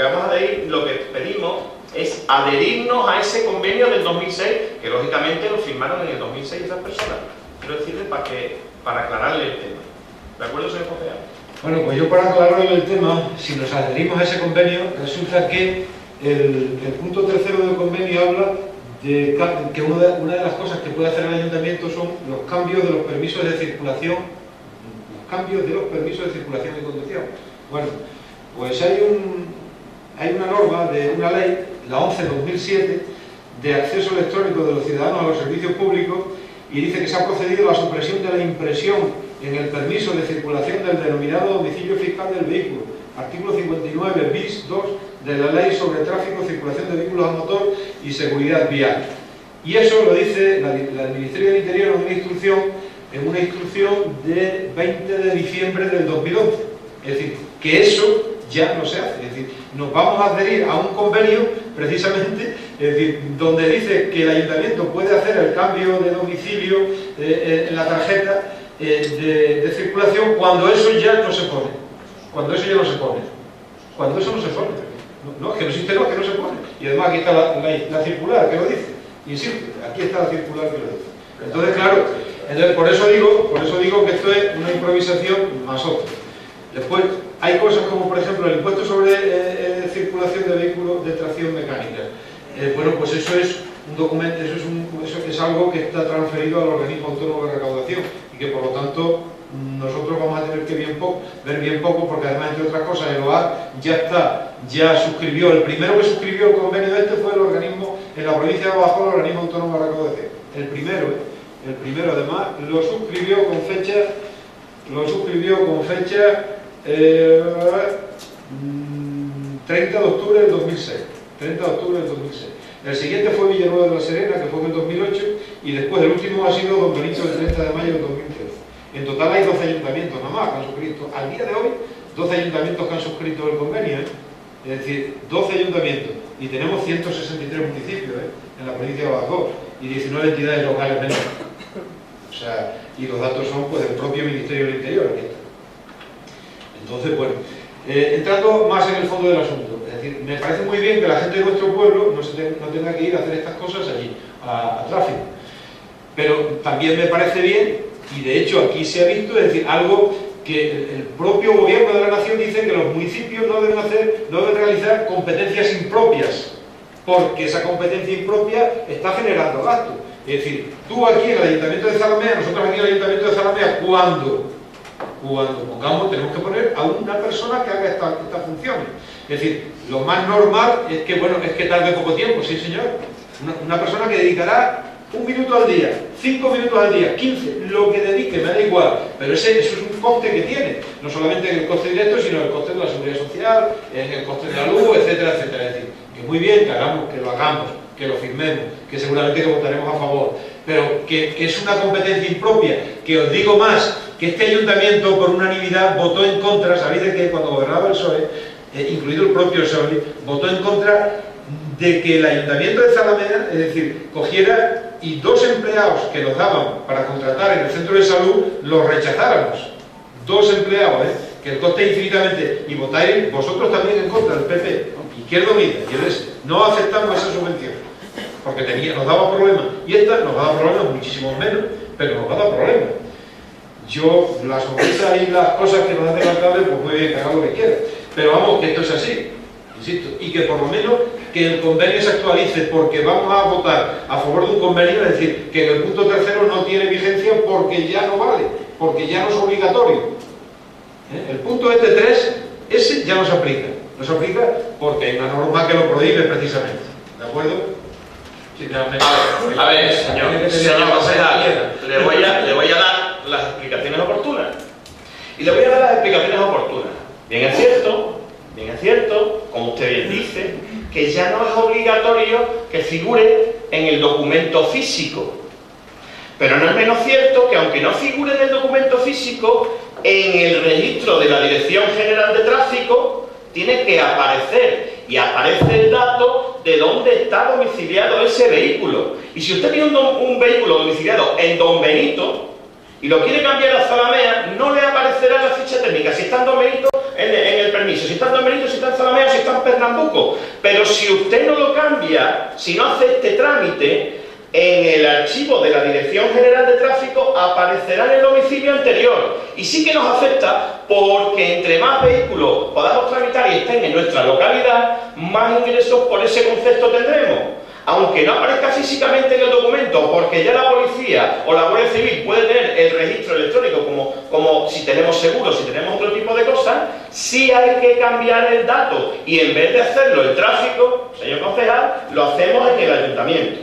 que pedimos es adherirnos a ese convenio del 2006, que lógicamente lo firmaron en el 2006 esas personas. Quiero decirle para aclararle el tema. ¿De acuerdo, señor concejal? Bueno, pues yo para aclararle el tema, si nos adherimos a ese convenio, resulta que el punto tercero del convenio habla de que una de las cosas que puede hacer el ayuntamiento son los cambios de los permisos de circulación, y conducción. Bueno, pues hay una norma de una ley, la 11/2007, de acceso electrónico de los ciudadanos a los servicios públicos, y dice que se ha procedido a la supresión de la impresión en el permiso de circulación del denominado domicilio fiscal del vehículo, artículo 59 bis 2 de la Ley sobre Tráfico, Circulación de Vehículos a Motor y Seguridad Vial. Y eso lo dice el Ministerio del Interior en una instrucción de 20 de diciembre del 2011. Es decir, que eso ya no se hace. Es decir, nos vamos a adherir a un convenio precisamente, es decir, donde dice que el ayuntamiento puede hacer el cambio de domicilio en la tarjeta de circulación cuando eso ya no se pone. Cuando eso no se pone. No, es que no existe, no, es que no se pone. Y además aquí está la circular que lo dice. Insisto, aquí está la circular que lo dice. Entonces, claro, por eso digo que esto es una improvisación más otra. Después, hay cosas como, por ejemplo, el impuesto sobre circulación de vehículos de tracción mecánica. Bueno, pues eso es un documento, eso es algo que está transferido al organismo autónomo de recaudación y que, por lo tanto, nosotros vamos a tener que ver bien poco, porque además, entre otras cosas, el OAR ya suscribió, el primero que suscribió el convenio fue el organismo, en la provincia de Badajoz, el organismo autónomo de recaudación. El primero, además, lo suscribió con fecha 30 de octubre del 2006. El siguiente fue Villanueva de la Serena, que fue en el 2008, y después el último ha sido Don Benito, el 30 de mayo del 2013. En total hay 12 ayuntamientos nada más que han suscrito. Al día de hoy, 12 ayuntamientos que han suscrito el convenio, es decir, 12 ayuntamientos, y tenemos 163 municipios en la provincia de Badajoz, y 19 entidades locales menos. O sea, y los datos son pues del propio Ministerio del Interior. Aquí está. Entonces, bueno, entrando más en el fondo del asunto, es decir, me parece muy bien que la gente de nuestro pueblo no tenga que ir a hacer estas cosas allí, a tráfico. Pero también me parece bien, y de hecho aquí se ha visto, es decir, algo que el propio gobierno de la nación dice, que los municipios no deben realizar competencias impropias, porque esa competencia impropia está generando gastos. Es decir, tú aquí en el Ayuntamiento de Zalamea, nosotros aquí en el Ayuntamiento de Zalamea, cuando pongamos, tenemos que poner a una persona que haga estas funciones. Es decir, lo más normal es que tarde poco tiempo, sí señor. Una persona que dedicará 1 minuto al día, 5 minutos al día, 15, lo que dedique, me da igual, pero eso es un coste que tiene, no solamente el coste directo, sino el coste de la seguridad social, el coste de la luz, etcétera, etcétera. Es decir, que muy bien que lo hagamos, que lo firmemos, que seguramente que votaremos a favor, pero que es una competencia impropia, que os digo más, que este ayuntamiento por unanimidad votó en contra. Sabéis de que cuando gobernaba el PSOE, incluido el propio PSOE, votó en contra de que el Ayuntamiento de Zalamea, es decir, cogiera y 2 empleados que nos daban para contratar en el centro de salud, los rechazáramos. 2 empleados, que el coste infinitamente, y votáis vosotros también en contra del PP, ¿no? Izquierda Unida y el S, no aceptamos esa subvención, porque nos daba problemas, y esta nos va a dar problemas muchísimo menos, pero nos va a dar problemas. Yo, las sonrisas y las cosas que nos hacen alcalde, pues muy bien, que haga lo que quiera, pero vamos, que esto es así, insisto, y que por lo menos que el convenio se actualice, porque vamos a votar a favor de un convenio, es decir, que en el punto tercero no tiene vigencia porque ya no vale, porque ya no es obligatorio. El punto este 3, ese ya no se aplica porque hay una norma que lo prohíbe precisamente, ¿de acuerdo? A ver, señor concejal, le voy a dar las explicaciones oportunas. Y le voy a dar las explicaciones oportunas. Bien es cierto, como usted bien dice, que ya no es obligatorio que figure en el documento físico. Pero no es menos cierto que aunque no figure en el documento físico, en el registro de la Dirección General de Tráfico tiene que aparecer, y aparece el dato de dónde está domiciliado ese vehículo. Y si usted tiene un vehículo domiciliado en Don Benito y lo quiere cambiar a Zalamea, no le aparecerá en la ficha técnica si está en Don Benito, en el permiso, si está en Don Benito, si está en Zalamea, si está en Pernambuco. Pero si usted no lo cambia, si no hace este trámite, en el archivo de la Dirección General de Tráfico aparecerá en el domicilio anterior. Y sí que nos afecta porque entre más vehículos podamos tramitar y estén en nuestra localidad, más ingresos por ese concepto tendremos. Aunque no aparezca físicamente en el documento, porque ya la policía o la Guardia Civil puede tener el registro electrónico como si tenemos seguro, si tenemos otro tipo de cosas, sí hay que cambiar el dato. Y en vez de hacerlo el tráfico, señor concejal, lo hacemos en el ayuntamiento.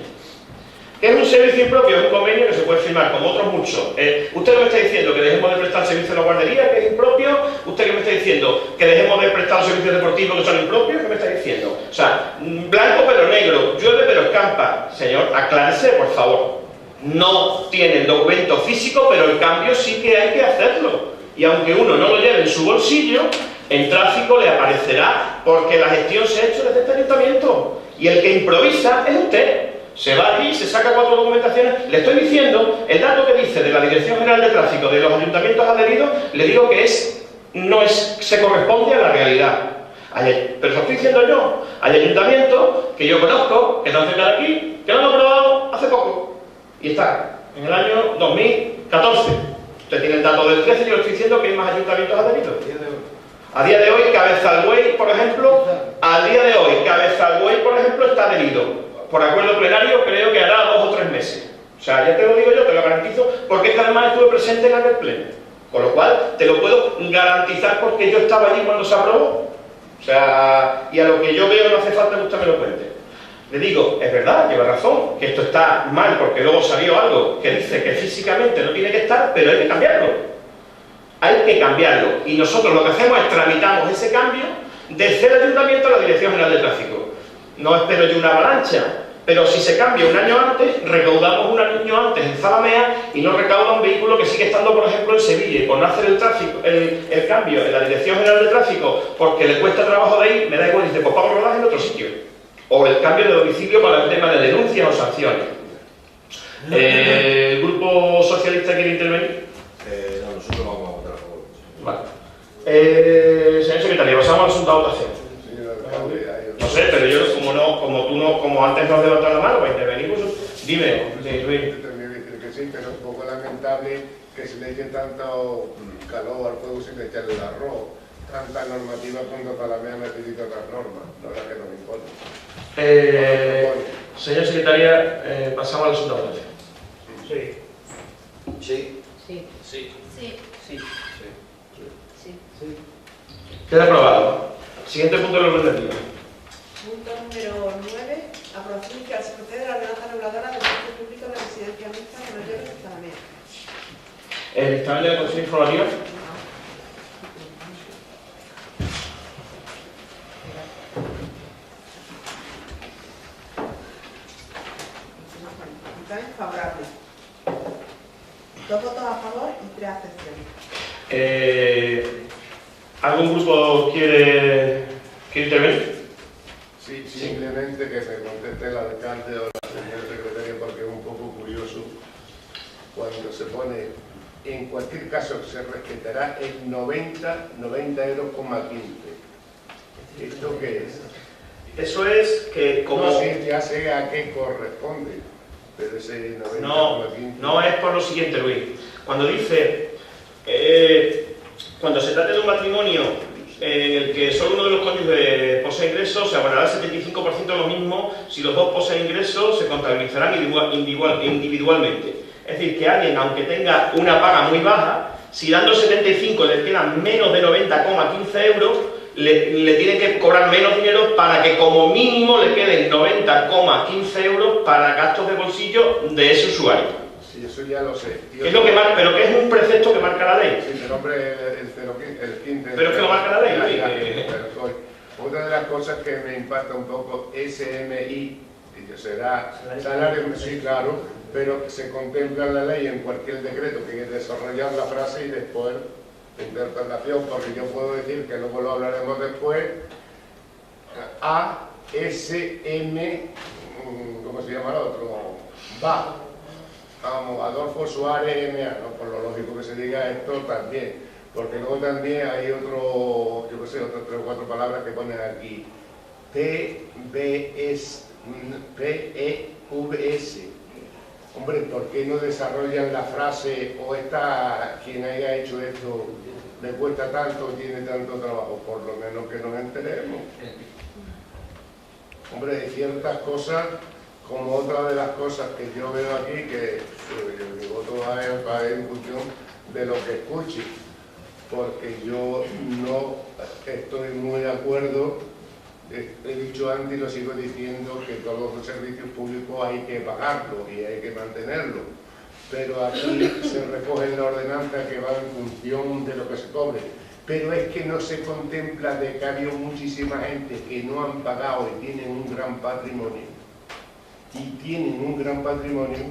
¿Qué es un servicio impropio? Es un convenio que se puede firmar, como otros muchos. ¿Usted que me está diciendo que dejemos de prestar servicios a la guardería, que es impropio? ¿Usted que me está diciendo que dejemos de prestar servicios deportivos, que son impropios? ¿Qué me está diciendo? O sea, blanco pero negro, llueve pero escampa. Señor, aclárese, por favor. No tiene el documento físico, pero el cambio sí que hay que hacerlo. Y aunque uno no lo lleve en su bolsillo, en tráfico le aparecerá, porque la gestión se ha hecho desde este ayuntamiento. Y el que improvisa es usted. Se va allí, se saca 4 documentaciones. Le estoy diciendo, el dato que dice de la Dirección General de Tráfico de los ayuntamientos adheridos, le digo que se corresponde a la realidad. Pero lo estoy diciendo yo. Hay ayuntamientos que yo conozco, que están cerca de aquí, que lo han aprobado hace poco. Y está en el año 2014. Usted tiene el dato del 13 y yo le estoy diciendo que hay más ayuntamientos adheridos. A día de hoy, Cabezalbuey, por ejemplo, está adherido. Por acuerdo plenario, creo que hará 2 o 3 meses. O sea, ya te lo digo yo, te lo garantizo, porque es que además estuve presente en aquel pleno. Con lo cual, te lo puedo garantizar porque yo estaba allí cuando se aprobó. O sea, y a lo que yo veo no hace falta que usted me lo cuente. Le digo, es verdad, lleva razón, que esto está mal, porque luego salió algo que dice que físicamente no tiene que estar, pero hay que cambiarlo. Hay que cambiarlo. Y nosotros lo que hacemos es tramitamos ese cambio desde el ayuntamiento a la Dirección General de Tráfico. No espero yo una avalancha, pero si se cambia un año antes, recaudamos un año antes en Zalamea y no recauda un vehículo que sigue estando, por ejemplo, en Sevilla. Y por no hacer el cambio en la Dirección General de Tráfico, porque le cuesta trabajo de ir, me da igual, dice, pues pago rodaje en otro sitio. O el cambio de domicilio para el tema de denuncias o sanciones. ¿El Grupo Socialista quiere intervenir? No, nosotros vamos a votar a favor. Vale. Señor secretario, pasamos al asunto de votación. No sé, pero yo, como antes no has levantado la mano para intervenir, pues dime, Luis. Yo también decir que sí, pero es un poco lamentable que se le eche tanto calor al fuego sin echarle el arroz. Tanta normativa cuando Zalamea necesita otras normas, no la que nos impone. Señor secretaria, pasamos al asunto de votación. Sí. Sí. Sí. Sí. Sí. Sí. Sí. Queda aprobado. Siguiente punto de la orden del día. Punto número 9. Aprobación que se procede a la ordenanza reguladora del servicio público de residencia mixta que nos lleve a Zalamea. El dictamen de la Comisión Informativa. Dictamen favorable. 2 votos a favor y 3 abstenciones. ¿Algún grupo quiere intervenir? Sí, simplemente que me conteste el alcalde o la señora secretaria porque es un poco curioso cuando se pone en cualquier caso se respetará el 90 euros,15. ¿Esto qué es? Eso es que como... No sé, ya sé a qué corresponde, pero ese 90,15... No es por lo siguiente, Luis. Cuando dice, cuando se trata de un matrimonio en el que solo uno de los cónyuges posee ingresos, se abonará el 75% de lo mismo. Si los dos poseen ingresos, se contabilizarán individualmente. Es decir, que alguien, aunque tenga una paga muy baja, si dando 75 le quedan menos de 90,15 euros, le tiene que cobrar menos dinero para que como mínimo le queden 90,15 euros para gastos de bolsillo de ese usuario. Sí, eso ya lo sé. Es lo que marca, pero que es un precepto que marca la ley. Sí, pero hombre, el 15... Pero es que lo marca la ley. Pero otra de las cosas que me impacta un poco, SMI, que será salario, sí, claro, pero se contempla en la ley en cualquier decreto que hay que desarrollar la frase y después la interpretación, porque yo puedo decir, que luego lo hablaremos después, ¿cómo se llama el otro? Vamos, Adolfo Suárez MA, ¿no? Por lo lógico que se diga esto también, porque luego también hay otro, yo qué sé, otras 3 o 4 palabras que ponen aquí, PEVS. Hombre, ¿por qué no desarrollan la frase o quien haya hecho esto le cuesta tanto, tiene tanto trabajo? Por lo menos que nos enteremos. Hombre, hay ciertas cosas, como otra de las cosas que yo veo aquí, que mi voto va en función de lo que escuche, porque yo no estoy muy de acuerdo. He dicho antes y lo sigo diciendo, que todos los servicios públicos hay que pagarlos y hay que mantenerlos, pero aquí se recoge en la ordenanza que va en función de lo que se cobre, pero es que no se contempla de que ha habido muchísima gente que no han pagado y tienen un gran patrimonio,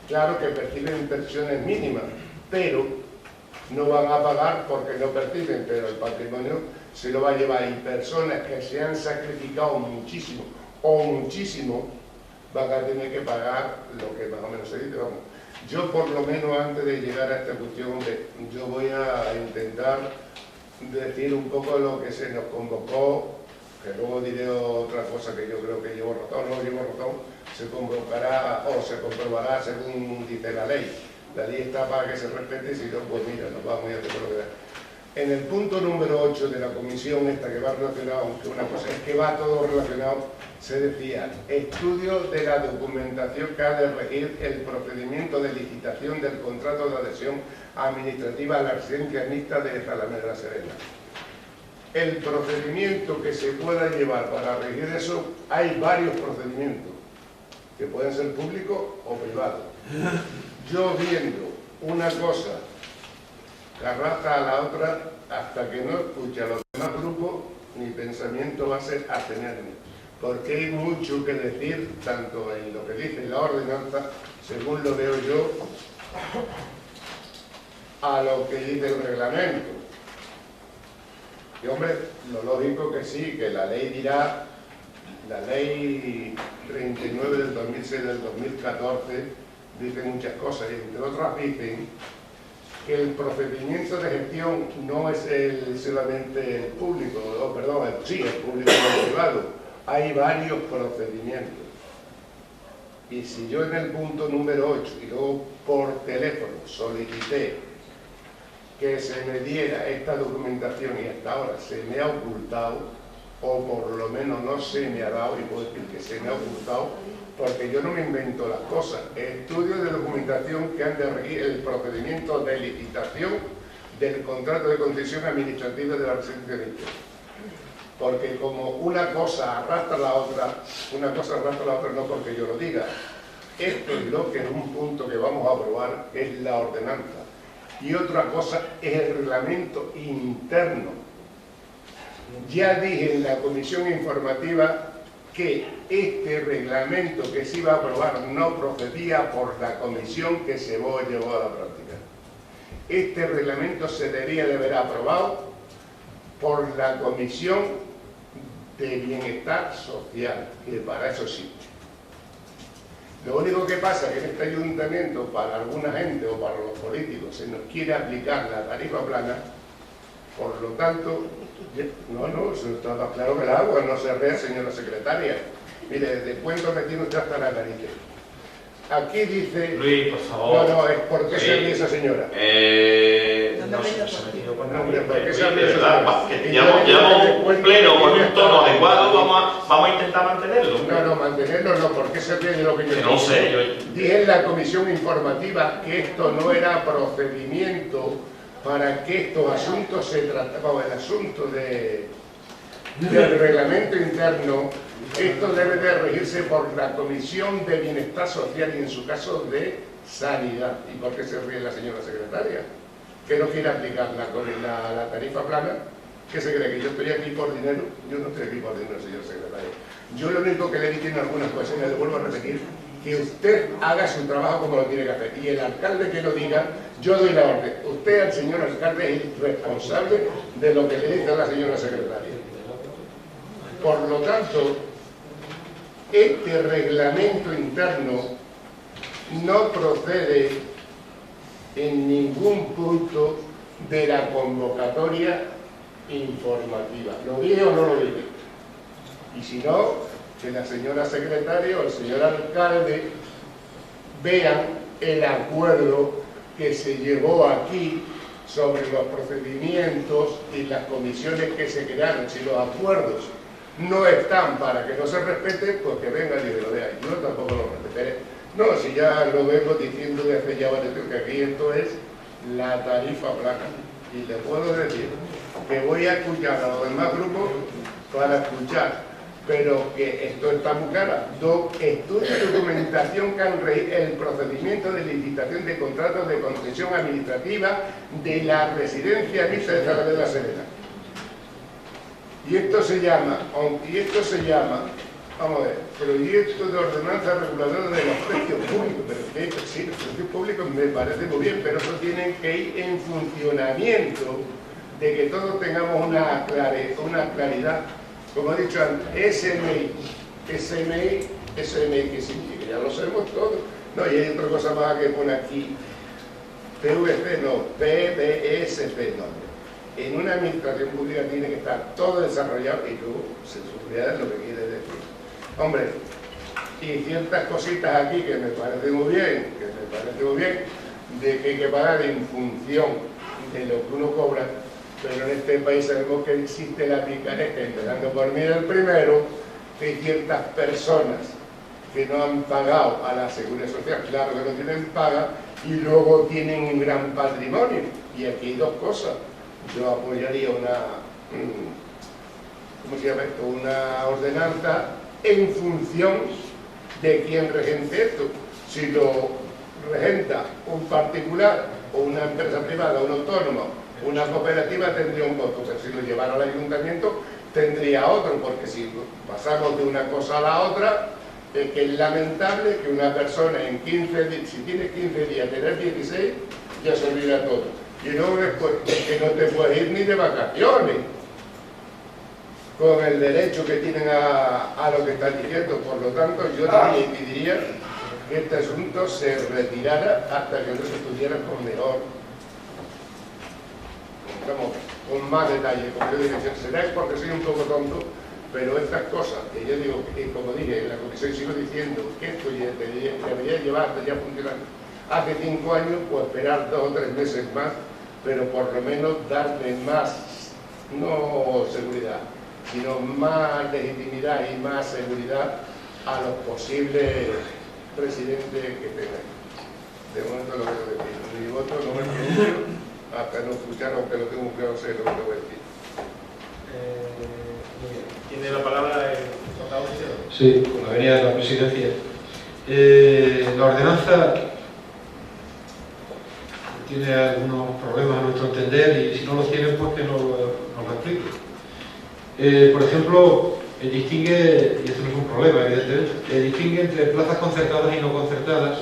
claro que perciben pensiones mínimas, pero no van a pagar porque no perciben, pero el patrimonio se lo va a llevar, y personas que se han sacrificado muchísimo van a tener que pagar lo que más o menos se dice. Vamos, yo por lo menos antes de llegar a esta cuestión, yo voy a intentar decir un poco lo que se nos convocó, que luego diré otra cosa que yo creo que llevo razón, no llevo razón, se convocará o se comprobará según dice la ley. La ley está para que se respete, si no, pues mira, nos vamos a hacer lo que da. En el punto número 8 de la comisión esta que va relacionado, aunque una cosa es que va todo relacionado, se decía, estudio de la documentación que ha de regir el procedimiento de licitación del contrato de adhesión administrativa a la residencia mixta de Zalamea de la Serena. El procedimiento que se pueda llevar para regir eso, hay varios procedimientos, que pueden ser públicos o privados. Yo viendo una cosa que arrastra a la otra, hasta que no escuche a los demás grupos, mi pensamiento va a ser abstenerme, porque hay mucho que decir, tanto en lo que dice la ordenanza, según lo veo yo, a lo que dice el reglamento. Y hombre, lo lógico que sí, que la ley dirá, la ley 39 del 2006 del 2014, dice muchas cosas, y entre otras dicen que el procedimiento de gestión no es solamente el público, sí, el público y el privado, hay varios procedimientos. Y si yo en el punto número 8 y luego por teléfono solicité que se me diera esta documentación y hasta ahora se me ha ocultado, o por lo menos no se me ha dado, y puedo decir que se me ha ocultado, porque yo no me invento las cosas. Estudios de documentación que han de regir el procedimiento de licitación del contrato de concesión administrativa de la residencia mixta. Porque como una cosa arrastra a la otra, no porque yo lo diga. Esto es lo que es un punto que vamos a aprobar, que es la ordenanza. Y otra cosa es el reglamento interno. Ya dije en la comisión informativa que este reglamento que se iba a aprobar no procedía por la comisión que se llevó a la práctica. Este reglamento se debía de haber aprobado por la Comisión de Bienestar Social, que para eso existe. Lo único que pasa es que en este ayuntamiento, para alguna gente o para los políticos, se nos quiere aplicar la tarifa plana. Por lo tanto, no, eso está más claro que el agua, no se rea, señora secretaria. Mire, desde cuándo me tiene usted hasta la nariz. Aquí dice... Luis, por favor. No, es porque se ríe esa señora. No se ha metido con nadie. ¿Por qué se De ríe esa verdad, señora? que llevamos un pleno con un tono adecuado, vamos a intentar mantenerlo. No, mantenerlo no, porque se ríe de lo que yo No sé, dije en la comisión informativa que esto no era procedimiento para que estos asuntos se trataban, el asunto del reglamento interno. Esto debe de regirse por la Comisión de Bienestar Social y en su caso de Sanidad. ¿Y por qué se ríe la señora secretaria? Que no quiere aplicar la tarifa plana. ¿Qué se cree? ¿Que yo estoy aquí por dinero? Yo no estoy aquí por dinero, señora secretaria. Yo lo único que le dije en algunas cuestiones, le vuelvo a repetir, que usted haga su trabajo como lo tiene que hacer. Y el alcalde que lo diga, yo doy la orden. Usted, al señor alcalde, es responsable de lo que le dice a la señora secretaria. Por lo tanto, este reglamento interno no procede en ningún punto de la convocatoria informativa. ¿Lo dije o no lo dije? Y si no, que la señora secretaria o el señor alcalde vean el acuerdo que se llevó aquí sobre los procedimientos y las comisiones que se crearon. Si los acuerdos no están para que no se respete, pues que vengan y lo vean. Yo tampoco lo respetaré. No, si ya lo vengo diciendo desde hace ya varios tiempos, que aquí esto es la tarifa plana. Y le puedo decir que voy a escuchar a los demás grupos para escuchar, pero que esto está muy claro. Estudios de documentación que han regido el procedimiento de licitación de contratos de concesión administrativa de la residencia mixta de Talavera de la Serena. Y esto se llama, vamos a ver, proyecto de ordenanza reguladora de los precios públicos. Pero que sí, los precios públicos me parece muy bien, pero eso tienen que ir en funcionamiento, de que todos tengamos una claridad. Como he dicho antes, SMI, ¿qué significa? Ya lo sabemos todos. No, y hay otra cosa más que pone aquí, PVP, no, PBSP, no. En una administración pública tiene que estar todo desarrollado y luego seguridad es lo que quiere decir. Hombre, y ciertas cositas aquí que me parece muy bien, de que hay que pagar en función de lo que uno cobra, pero en este país sabemos que existe la picaresca, empezando por mí el primero, que hay ciertas personas que no han pagado a la Seguridad Social, claro que no tienen paga, y luego tienen un gran patrimonio. Y aquí hay dos cosas. Yo apoyaría una ordenanza en función de quién regente esto. Si lo regenta un particular o una empresa privada, un autónomo, una cooperativa, tendría un costo, pero si lo llevara al ayuntamiento tendría otro, porque si pasamos de una cosa a la otra, es que es lamentable que una persona en 15 días, si tiene 15 días, tener 16, ya se olvida todo. Y luego después que no te puedes ir ni de vacaciones con el derecho que tienen a lo que están diciendo. Por lo tanto, yo también pediría que este asunto se retirara hasta que no se estudiara con mejor, con más detalle. Como yo dije, será porque soy un poco tonto, pero estas cosas que yo digo, que como dije en la comisión, sigo diciendo que esto ya debería llevar ya funcionando hace 5 años, pues esperar 2 o 3 meses más, pero por lo menos darle más, no seguridad, sino más legitimidad y más seguridad a los posibles residentes que tengan. De momento lo que voy a decir. Mi voto no me pronuncio hasta no escuchar, aunque lo tengo claro, sé lo que voy a decir. ¿Tiene la palabra el portavoz? Sí, con la venida de la presidencia. La ordenanza tiene algunos problemas a nuestro entender y si no los tienen, pues que nos lo explique. Por ejemplo, distingue, y esto no es un problema evidentemente, distingue entre plazas concertadas y no concertadas.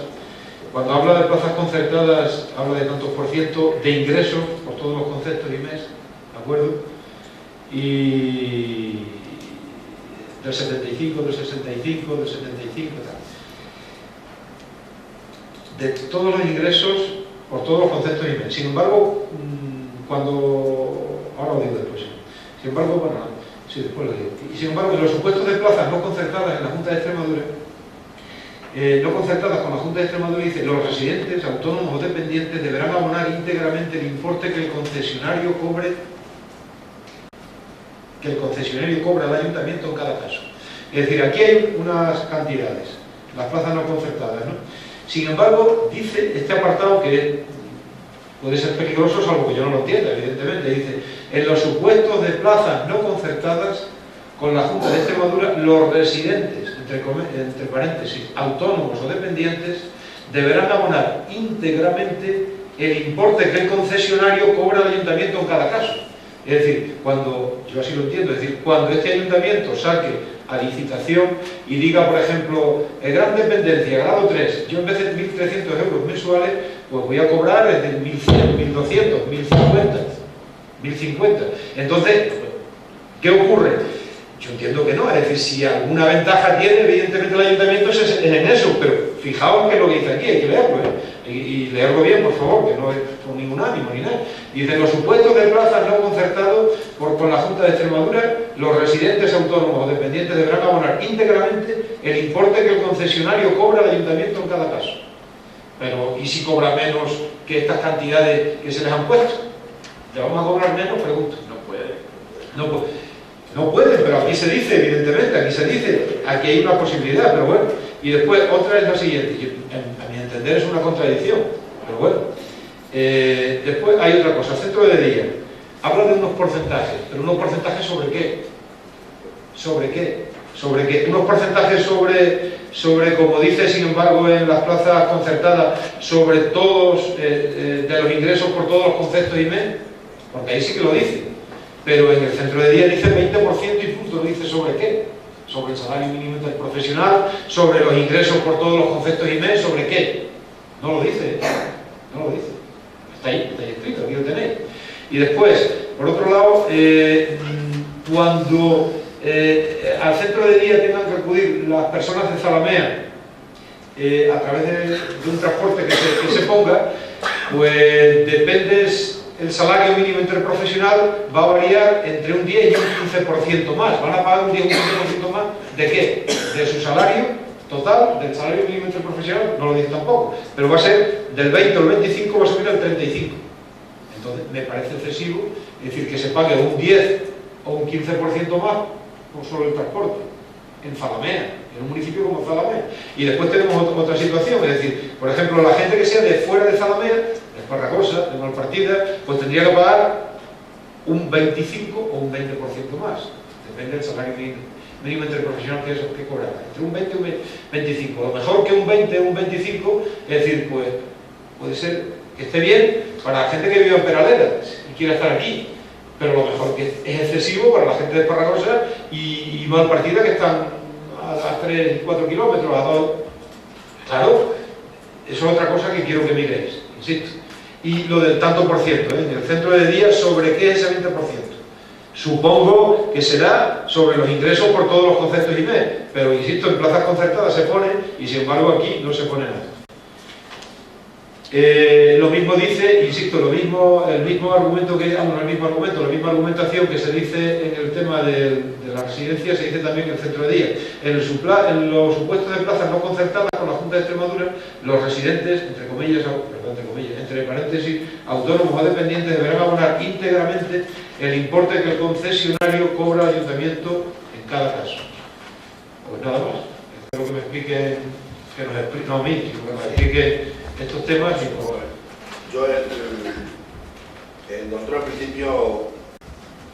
Cuando habla de plazas concertadas, habla de tantos por ciento de ingresos por todos los conceptos y mes, ¿de acuerdo? Y del 75, del 65, del 75, tal. de todos los ingresos por todos los conceptos IME. Sin embargo, ahora lo digo después, sin embargo, bueno, sí, después lo digo. Y sin embargo, en los supuestos de plazas no concertadas en la Junta de Extremadura, no concertadas con la Junta de Extremadura, dice: los residentes, autónomos o dependientes deberán abonar íntegramente el importe que el concesionario cobra al ayuntamiento en cada caso. Es decir, aquí hay unas cantidades, las plazas no concertadas, ¿no? Sin embargo, dice este apartado, que puede ser peligroso, salvo que yo no lo entienda, evidentemente, dice: en los supuestos de plazas no concertadas con la Junta de Extremadura, los residentes, entre paréntesis, autónomos o dependientes, deberán abonar íntegramente el importe que el concesionario cobra al ayuntamiento en cada caso. Es decir, yo así lo entiendo, es decir, cuando este ayuntamiento saque a licitación y diga, por ejemplo, gran dependencia, grado 3, yo en vez de 1.300 euros mensuales, pues voy a cobrar desde 1.100, 1.200, 1.050. Entonces, ¿qué ocurre? Yo entiendo que no, es decir, si alguna ventaja tiene, evidentemente el ayuntamiento es en eso, pero fijaos que es lo que dice aquí, hay que leerlo, y leerlo bien, por favor, que no es con ningún ánimo ni nada. Dice: en los supuestos de plazas no concertados con la Junta de Extremadura, los residentes, autónomos o dependientes deberán abonar íntegramente el importe que el concesionario cobra al ayuntamiento en cada caso. Pero, ¿y si cobra menos que estas cantidades que se les han puesto? ¿Le vamos a cobrar menos? Pregunto. No puede, pero aquí se dice, evidentemente, aquí hay una posibilidad, pero bueno. Y después, otra es la siguiente, que a mi entender es una contradicción, pero bueno. Después hay otra cosa: centro de día. Habla de unos porcentajes, pero ¿unos porcentajes sobre qué? ¿Sobre qué? Unos porcentajes sobre, como dice, sin embargo, en las plazas concertadas, sobre todos, de los ingresos por todos los conceptos IME, porque ahí sí que lo dice. Pero en el centro de día dice 20% y punto, no dice sobre qué. Sobre el salario mínimo interprofesional, sobre los ingresos por todos los conceptos IME, ¿sobre qué? No lo dice, Está ahí escrito, aquí lo tenéis. Y después, por otro lado, cuando al centro de día tengan que acudir las personas de Zalamea a través de un transporte que se ponga, pues depende. El salario mínimo interprofesional va a variar entre un 10 y un 15% más. Van a pagar un 10 y un 15% más ¿de qué? De su salario total, del salario mínimo interprofesional, no lo dice tampoco, pero va a ser del 20 al 25, va a subir al 35. Entonces me parece excesivo, es decir, que se pague un 10 o un 15% más por solo el transporte en Zalamea, en un municipio como Zalamea. Y después tenemos otra situación, es decir, por ejemplo, la gente que sea de fuera de Zalamea, de Esparragosa, de Malpartida, pues tendría que pagar un 25 o un 20% más, depende del salario mínimo interprofesional que cobrará, entre un 20 y un 25. Lo mejor que un 20 o un 25, es decir, pues puede ser que esté bien para la gente que vive en Peraleras y quiera estar aquí, pero lo mejor que es excesivo para la gente de Esparragosa y Malpartida, que están a 3 y 4 kilómetros, a 2. Claro, eso es otra cosa que quiero que miréis, insisto. Y lo del tanto por ciento, en el centro de día, ¿sobre qué es ese 20%? Supongo que será sobre los ingresos por todos los conceptos IME, pero insisto, en plazas concertadas se pone y sin embargo aquí no se pone nada. Lo mismo dice, insisto, la misma argumentación que se dice en el tema de la residencia, se dice también en el centro de día. En los supuestos de plazas no concertadas con la Junta de Extremadura, los residentes, entre paréntesis, autónomos o dependientes, deberán abonar íntegramente el importe que el concesionario cobra al ayuntamiento en cada caso. Pues nada más. Espero que me expliquen, no a mí, sino que me expliquen estos temas. Yo, nosotros al principio,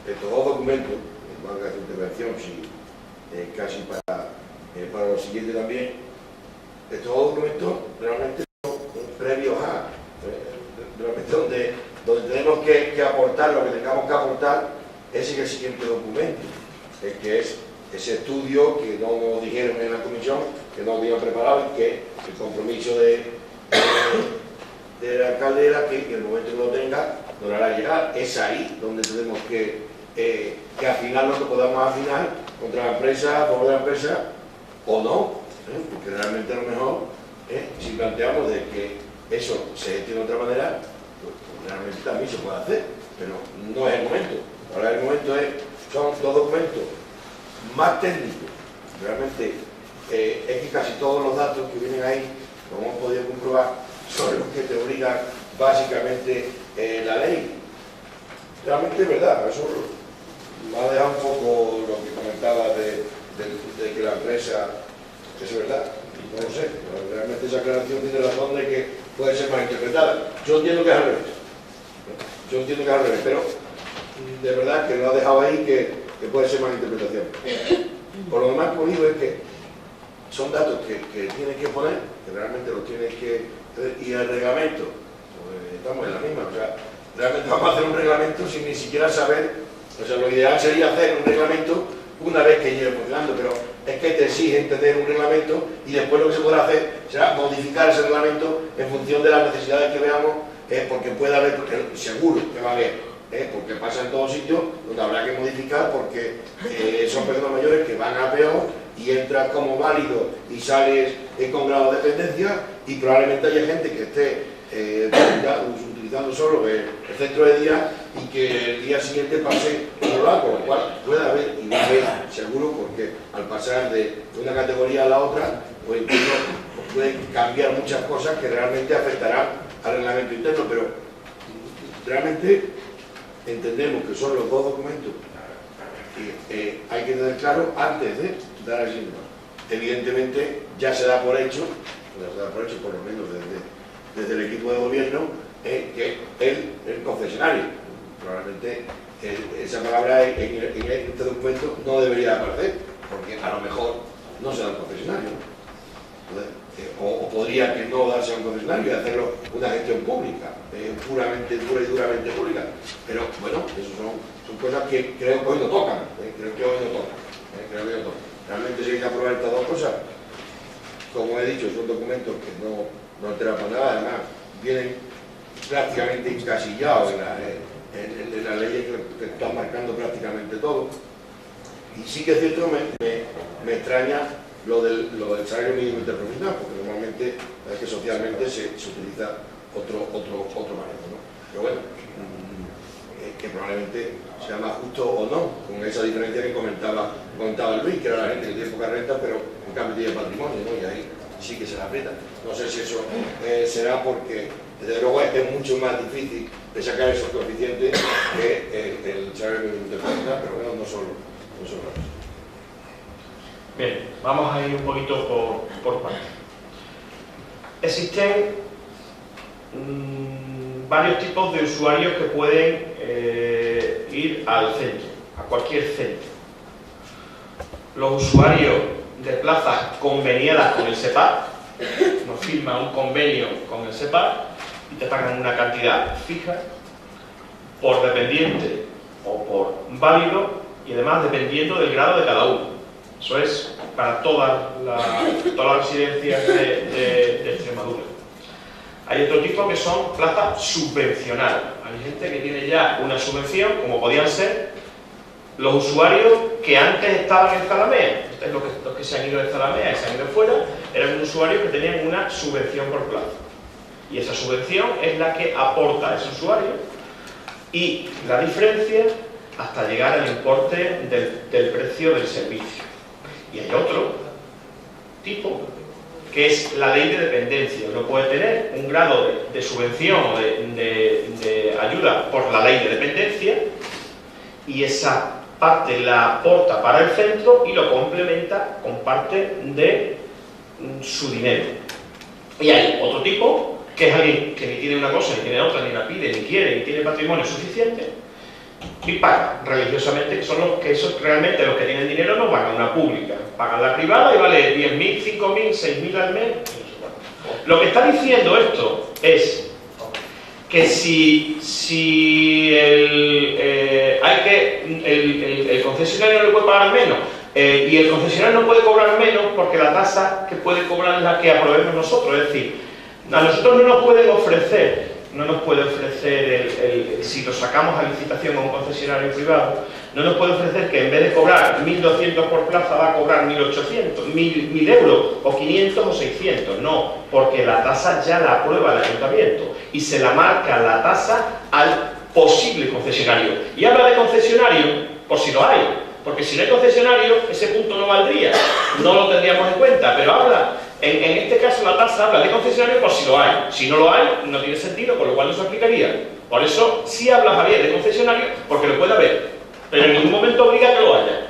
estos dos documentos, valga esta intervención, sí, casi para lo siguiente también, estos dos documentos realmente son previos a, realmente donde tenemos que aportar lo que tengamos que aportar, ese es el siguiente documento, que es ese estudio que no nos dijeron en la comisión, que no habían preparado, y que el compromiso del alcalde era que en el momento que lo tenga nos lo hará llegar. Es ahí donde tenemos que afinar lo que podamos afinar contra la empresa, por la empresa o no, porque realmente a lo mejor si planteamos de que eso se gestione de otra manera, pues realmente también se puede hacer, pero no es el momento. Ahora el momento son dos documentos más técnicos. Realmente es que casi todos los datos que vienen ahí, como hemos podido comprobar, son los que te obligan básicamente la ley. Realmente es verdad, eso me ha dejado un poco lo que comentaba de que la empresa, es verdad, no lo sé, realmente esa aclaración tiene razón de que puede ser malinterpretada. Yo entiendo que es al revés, pero de verdad que lo ha dejado ahí que puede ser malinterpretación. Por lo demás, como digo, es que son datos que tienes que poner, que realmente los tienes que... Y el reglamento, pues estamos en la misma, o sea, realmente vamos a hacer un reglamento sin ni siquiera saber, o sea, lo ideal sería hacer un reglamento una vez que lleve funcionando, pero es que te exigen tener un reglamento y después lo que se podrá hacer será modificar ese reglamento en función de las necesidades que veamos, porque puede haber, porque seguro que va a haber, porque pasa en todos sitios donde habrá que modificar porque son personas mayores que van a peor y entras como válido y sales con grado de dependencia y probablemente haya gente que esté utilizando solo el centro de día y que el día siguiente pase otro lado, con lo cual puede haber, y va a haber seguro, porque al pasar de una categoría a la otra, pues incluso pueden cambiar muchas cosas que realmente afectarán al reglamento interno, pero realmente entendemos que son los dos documentos que hay que tener claro antes de dar el síntoma. Evidentemente ya se da por hecho, por lo menos desde el equipo de gobierno, que el concesionario, probablemente esa palabra en este documento no debería aparecer, porque a lo mejor no se da un concesionario, ¿no? O podría que no darse a un concesionario y hacerlo una gestión pública, pura y duramente pública, pero bueno, eso son cosas que creo que hoy no tocan, creo que hoy no tocan. Realmente se hay que aprobar estas dos cosas. Como he dicho, son documentos que no alteran para nada, además vienen prácticamente encasillados en la ley que están marcando prácticamente todo. Y sí que es cierto, me extraña lo del salario mínimo interprofesional, porque normalmente es que socialmente se utiliza otro manejo, ¿no? Pero bueno, que probablemente sea más justo o no, con esa diferencia que comentaba Luis, que era la gente que tiene poca renta, pero en cambio tiene patrimonio, ¿no? Y ahí sí que se la aprieta. No sé si eso será porque, desde luego, es mucho más difícil de sacar esos coeficientes que el salario mínimo interprofesional, pero bueno, no solo eso. Bien, vamos a ir un poquito por partes. Existen varios tipos de usuarios que pueden ir al centro, a cualquier centro. Los usuarios de plazas conveniadas con el SEPAR, nos firman un convenio con el SEPAR y te pagan una cantidad fija por dependiente o por válido y además dependiendo del grado de cada uno. Eso es para todas las residencias de Extremadura. Hay otro tipo que son plazas subvencionadas. Hay gente que tiene ya una subvención, como podían ser los usuarios que antes estaban en Zalamea. Los que se han ido de Zalamea y se han ido fuera, eran usuarios que tenían una subvención por plaza. Y esa subvención es la que aporta a ese usuario y la diferencia hasta llegar al importe del precio del servicio. Y hay otro tipo, que es la ley de dependencia. Uno puede tener un grado de subvención o de ayuda por la ley de dependencia y esa parte la aporta para el centro y lo complementa con parte de su dinero. Y hay otro tipo, que es alguien que ni tiene una cosa, ni tiene otra, ni la pide, ni quiere, ni tiene patrimonio suficiente y paga religiosamente, que son realmente los que tienen dinero no pagan una pública, pagan la privada y vale 10.000, 5.000, 6.000 al mes. Lo que está diciendo esto es que si el concesionario no le puede pagar menos y el concesionario no puede cobrar menos porque la tasa que puede cobrar es la que aprobemos nosotros, es decir, a nosotros no nos puede ofrecer si lo sacamos a licitación a un concesionario privado, no nos puede ofrecer que en vez de cobrar 1.200 por plaza va a cobrar 1.800, 1.000 euros, o 500 o 600. No, porque la tasa ya la aprueba el ayuntamiento y se la marca la tasa al posible concesionario. Y habla de concesionario por si lo hay, porque si no hay concesionario, ese punto no valdría, no lo tendríamos en cuenta, pero habla, en este caso la tasa habla de concesionario por si lo hay. Si no lo hay, no tiene sentido, con lo cual no se aplicaría. Por eso sí habla Javier de concesionario, porque lo puede haber, pero en ningún momento obliga a que lo haya.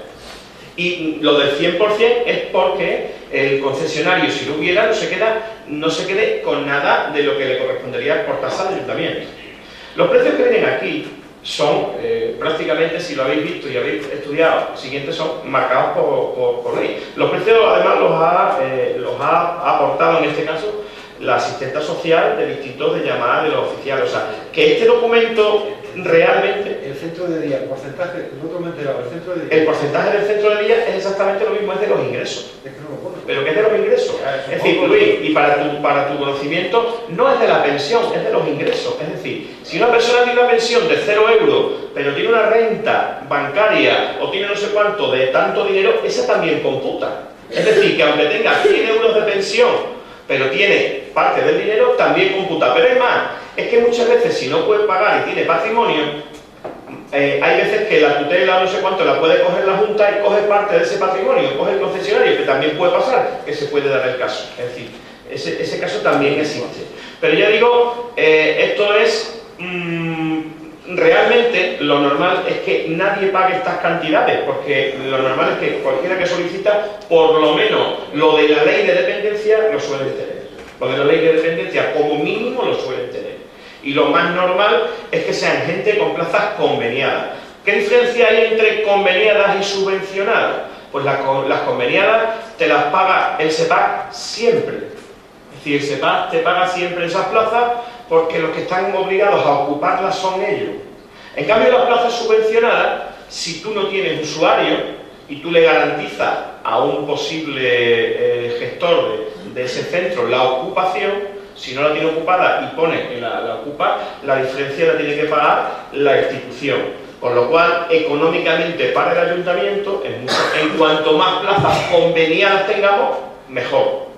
Y lo del 100% es porque el concesionario, si lo hubiera, no se quede con nada de lo que le correspondería por tasa del ayuntamiento. Los precios que vienen aquí son prácticamente, si lo habéis visto y habéis estudiado, los siguientes son marcados por ley. Los precios además los ha aportado en este caso la asistenta social del Instituto de Llamadas de los Oficiales. O sea, que este documento realmente... El centro de día, el porcentaje, no me he enterado, el centro de día... El porcentaje del centro de día es exactamente lo mismo, es de los ingresos. Es que no lo pone. ¿Pero qué es de los ingresos? Es decir, Luis, y para tu conocimiento, no es de la pensión, es de los ingresos. Es decir, si una persona tiene una pensión de 0 euros, pero tiene una renta bancaria o tiene no sé cuánto de tanto dinero, esa también computa. Es decir, que aunque tenga 100 euros de pensión, pero tiene parte del dinero, también computa. Pero es más, es que muchas veces si no puede pagar y tiene patrimonio, hay veces que la tutela o no sé cuánto la puede coger la Junta y coge parte de ese patrimonio, coge el concesionario, que también puede pasar, que se puede dar el caso. Es decir, ese caso también existe. Pero ya digo, esto es... realmente lo normal es que nadie pague estas cantidades, porque lo normal es que cualquiera que solicita, por lo menos lo de la ley de dependencia lo suelen tener. Lo de la ley de dependencia como mínimo lo suelen tener. Y lo más normal es que sean gente con plazas conveniadas. ¿Qué diferencia hay entre conveniadas y subvencionadas? Pues las conveniadas te las paga el SEPAC siempre. Es decir, el SEPAC te paga siempre esas plazas porque los que están obligados a ocuparlas son ellos. En cambio, las plazas subvencionadas, si tú no tienes usuario y tú le garantizas a un posible gestor de ese centro la ocupación, si no la tiene ocupada y pone que la ocupa, la diferencia la tiene que pagar la institución. Con lo cual, económicamente para el ayuntamiento, en cuanto más plazas conveniadas tengamos, mejor.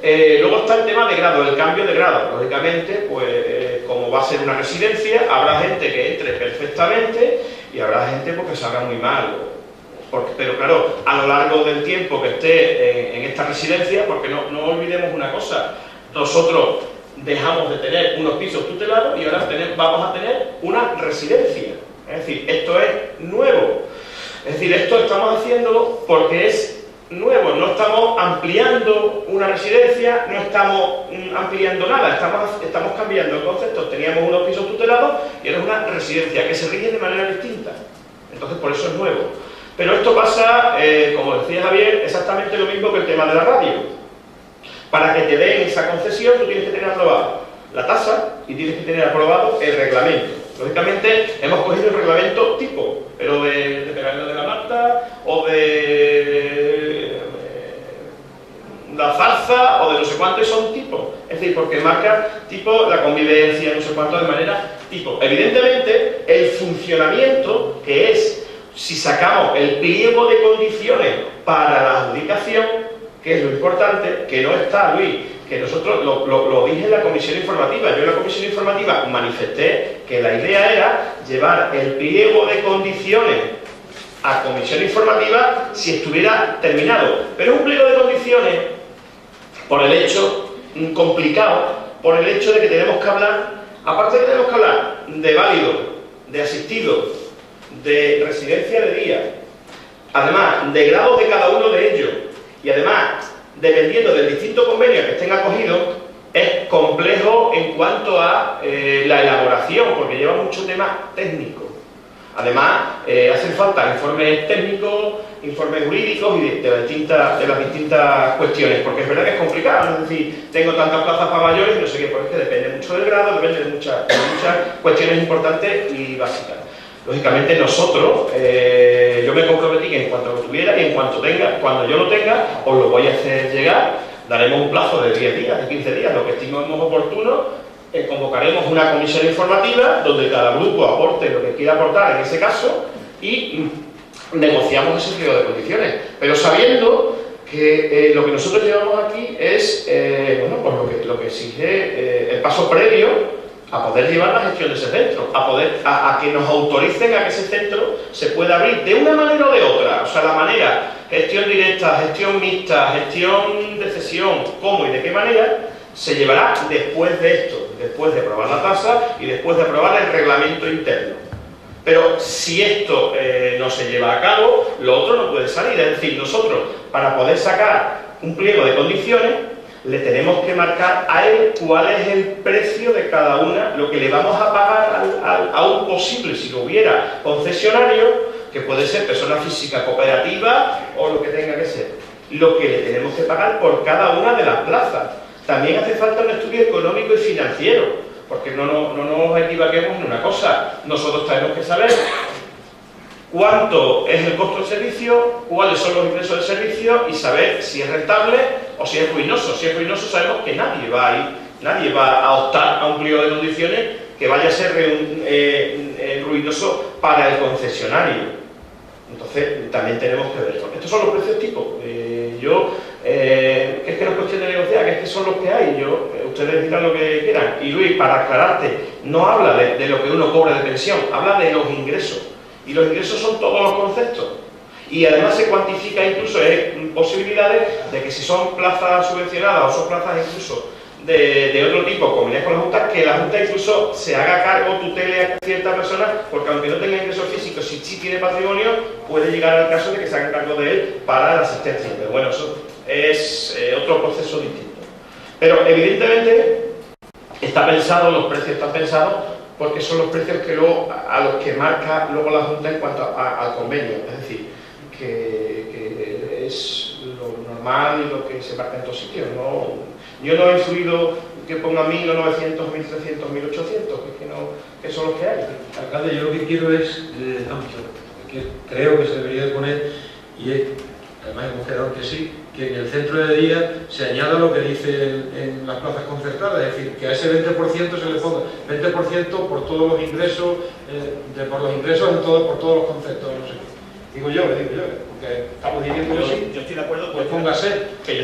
Luego está el tema de grado, el cambio de grado. Lógicamente, pues como va a ser una residencia, habrá gente que entre perfectamente y habrá gente pues, que salga muy mal. Pero claro, a lo largo del tiempo que esté en esta residencia, porque no olvidemos una cosa, nosotros dejamos de tener unos pisos tutelados y ahora vamos a tener una residencia. Es decir, esto es nuevo. Es decir, esto estamos haciéndolo porque es nuevo, no estamos ampliando una residencia, no estamos ampliando nada, estamos cambiando el concepto. Teníamos unos pisos tutelados y ahora es una residencia que se rige de manera distinta. Entonces, por eso es nuevo. Pero esto pasa, como decía Javier, exactamente lo mismo que el tema de la radio. Para que te den esa concesión, tú tienes que tener aprobado la tasa y tienes que tener aprobado el reglamento. Lógicamente, hemos cogido el reglamento tipo, pero de Pegadero de la Marta o de la Zarza o de no sé cuántos son tipos. Es decir, porque marca tipo la convivencia, no sé cuánto de manera tipo. Evidentemente, el funcionamiento, que es si sacamos el pliego de condiciones para la adjudicación, que es lo importante, que no está, Luis, que nosotros lo dije en la comisión informativa. Yo en la comisión informativa manifesté que la idea era llevar el pliego de condiciones a comisión informativa si estuviera terminado. Pero es un pliego de condiciones por el hecho complicado, por el hecho de que tenemos que hablar, aparte de que tenemos que hablar de válido, de asistido, de residencia de día, además de grados de cada uno de ellos, y además, dependiendo del distinto convenio que estén acogidos, es complejo en cuanto a la elaboración, porque lleva mucho tema técnico. Además, hacen falta informes técnicos, informes jurídicos y de las distintas cuestiones, porque es verdad que es complicado. Es decir, tengo tantas plazas para mayores, no sé qué, porque depende mucho del grado, depende de muchas cuestiones importantes y básicas. Lógicamente nosotros, yo me comprometí que en cuanto lo tuviera y en cuanto cuando yo lo tenga, os lo voy a hacer llegar. Daremos un plazo de 10 días, de 15 días, lo que estimemos oportuno. Convocaremos una comisión informativa donde cada grupo aporte lo que quiera aportar en ese caso y negociamos ese pliego de condiciones, pero sabiendo que lo que nosotros llevamos aquí es bueno, pues lo que exige el paso previo a poder llevar la gestión de ese centro, a que nos autoricen a que ese centro se pueda abrir de una manera o de otra. O sea, la manera, gestión directa, gestión mixta, gestión de cesión, cómo y de qué manera, se llevará después de esto, después de aprobar la tasa y después de aprobar el reglamento interno. Pero si esto no se lleva a cabo, lo otro no puede salir. Es decir, nosotros, para poder sacar un pliego de condiciones, le tenemos que marcar a él cuál es el precio de cada una, lo que le vamos a pagar a un posible, si lo hubiera, concesionario, que puede ser persona física cooperativa o lo que tenga que ser, lo que le tenemos que pagar por cada una de las plazas. También hace falta un estudio económico y financiero, porque no nos equivoquemos en una cosa. Nosotros tenemos que saber cuánto es el costo del servicio, cuáles son los ingresos del servicio y saber si es rentable o si es ruinoso. Si es ruinoso, sabemos que nadie va a optar a un pliego de condiciones que vaya a ser ruinoso para el concesionario. Entonces, también tenemos que ver. Estos son los precios tipo. Es que no es cuestión de negociar, que es que son los que hay. Ustedes dirán lo que quieran. Y Luis, para aclararte, no habla de lo que uno cobra de pensión, habla de los ingresos. Y los ingresos son todos los conceptos. Y además se cuantifica incluso posibilidades de que si son plazas subvencionadas o son plazas incluso de otro tipo, comunidades con la Junta, que la Junta incluso se haga cargo, tutele a cierta persona, porque aunque no tenga ingresos físicos, si sí tiene patrimonio, puede llegar al caso de que se hagan cargo de él para la asistencia. Pero bueno, eso es otro proceso distinto. Pero evidentemente está pensado, los precios están pensados, porque son los precios que luego, a los que marca luego la Junta en cuanto al convenio. Es decir, que es lo normal y lo que se marca en todos sitios. Yo no he influido que pongan 1.900, 1.300, 1.800, que son los que hay. Alcalde, yo lo que quiero es, que creo que se debería de poner, y es, además hemos quedado que sí, que en el centro de día se añada lo que dice en las plazas concertadas, es decir, que a ese 20% se le ponga 20% por todos los ingresos, por todos los conceptos, no sé qué. Digo yo, porque estamos diciendo yo estoy de acuerdo, pues póngase. Que yo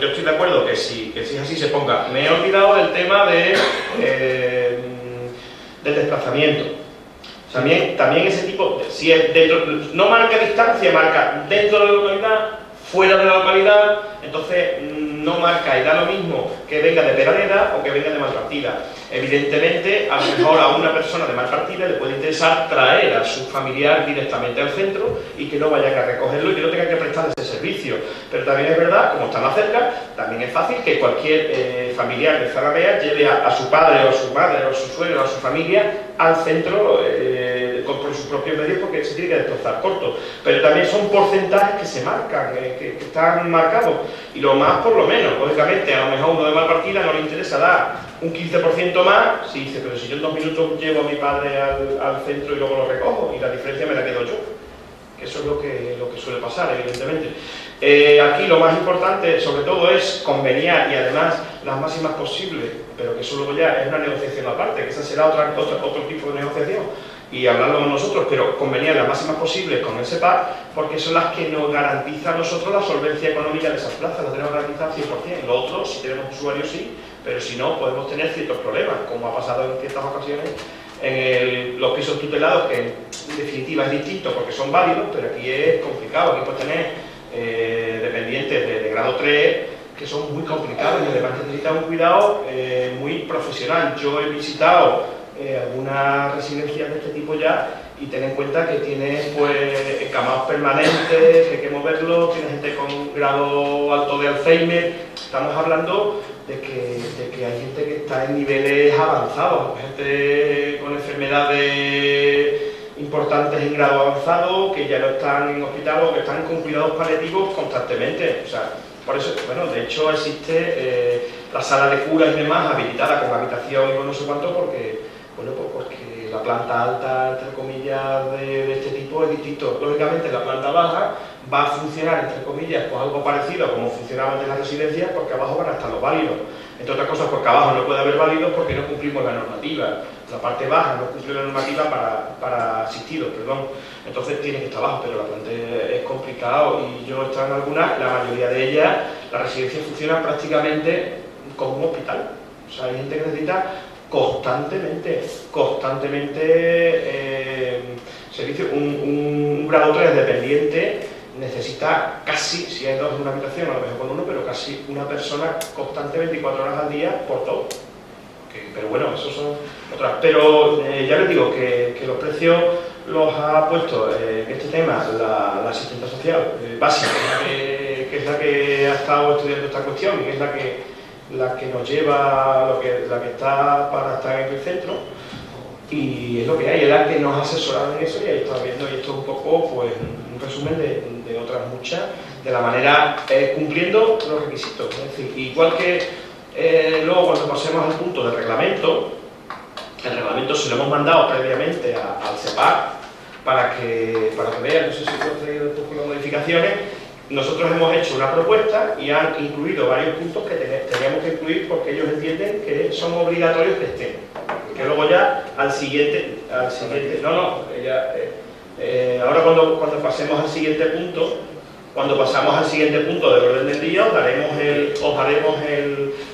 estoy de acuerdo que si es así se ponga. Me he olvidado del tema del desplazamiento. También ese tipo, si es dentro, no marca distancia, marca dentro de la localidad, fuera de la localidad, entonces no marca y da lo mismo que venga de Peraleda o que venga de Malpartida. Evidentemente, a lo mejor a una persona de Malpartida le puede interesar traer a su familiar directamente al centro y que no vaya a recogerlo y que no tenga que prestar ese servicio. Pero también es verdad, como está más cerca, también es fácil que cualquier familiar de Zalamea lleve a su padre o a su madre o a su suegro o a su familia al centro por sus propios medios, porque se tiene que desplazar corto. Pero también son porcentajes que se marcan, que están marcados, y lo más por lo menos. Lógicamente, a lo mejor uno de Malpartida no le interesa dar un 15% más, si dice, pero si yo en 2 minutos llevo a mi padre al centro y luego lo recojo, y la diferencia me la quedo yo. Que eso es lo que suele pasar, evidentemente. Aquí lo más importante, sobre todo, es conveniar, y además las máximas posibles, pero que eso luego ya es una negociación aparte, que esa será otro tipo de negociación, y hablarlo con nosotros, pero conveniar las máximas posibles con el SEPAC, porque son las que nos garantizan a nosotros la solvencia económica de esas plazas, las tenemos garantizadas 100%. Lo otro, si tenemos usuarios, sí, pero si no, podemos tener ciertos problemas, como ha pasado en ciertas ocasiones en los pisos tutelados, que en definitiva es distinto porque son válidos, pero aquí es complicado. Aquí puedes tener dependientes de grado 3 que son muy complicados y además necesitan un cuidado muy profesional. Yo he visitado algunas residencias de este tipo ya, y ten en cuenta que tienes pues encamados permanentes, que hay que moverlos, tienes gente con grado alto de Alzheimer. Estamos hablando de que hay gente que está en niveles avanzados, gente con enfermedades importantes en grado avanzado, que ya no están en hospital o que están con cuidados paliativos constantemente. O sea, por eso, bueno, de hecho existe la sala de curas y demás habilitada con habitación y con no sé cuánto, porque la planta alta, entre comillas, de este tipo es distinto. Lógicamente, la planta baja va a funcionar, entre comillas, pues algo parecido a como funcionaban en las residencias, porque abajo van a estar los válidos. Entre otras cosas porque abajo no puede haber válidos porque no cumplimos la normativa. La parte baja no cumple la normativa para asistidos, perdón. Entonces tiene que estar abajo, pero la planta es complicado y yo he estado en algunas, la mayoría de ellas, la residencia funciona prácticamente como un hospital. O sea, hay gente que necesita constantemente servicio. Un grado 3 dependiente necesita casi, si hay dos en una habitación, a lo mejor con uno, pero casi una persona constante 24 horas al día por todo. Pero bueno, esos son otras. Pero ya les digo que los precios los ha puesto en este tema la asistente social básica, que es la que ha estado estudiando esta cuestión y que es la que nos lleva, la que está para estar en el centro. Y es lo que hay, es la que nos ha asesorado en eso y ahí está viendo, y esto es un poco pues, un resumen de otras muchas, de la manera cumpliendo los requisitos. Es decir, igual que luego cuando pasemos al punto del reglamento, el reglamento se lo hemos mandado previamente al CEPAC para que vean, no sé si puedo traer después con las modificaciones. Nosotros hemos hecho una propuesta y han incluido varios puntos que teníamos que incluir porque ellos entienden que son obligatorios que estén. Que luego ya al siguiente ahora cuando pasemos al siguiente punto, cuando pasamos al siguiente punto del orden del día, os daremos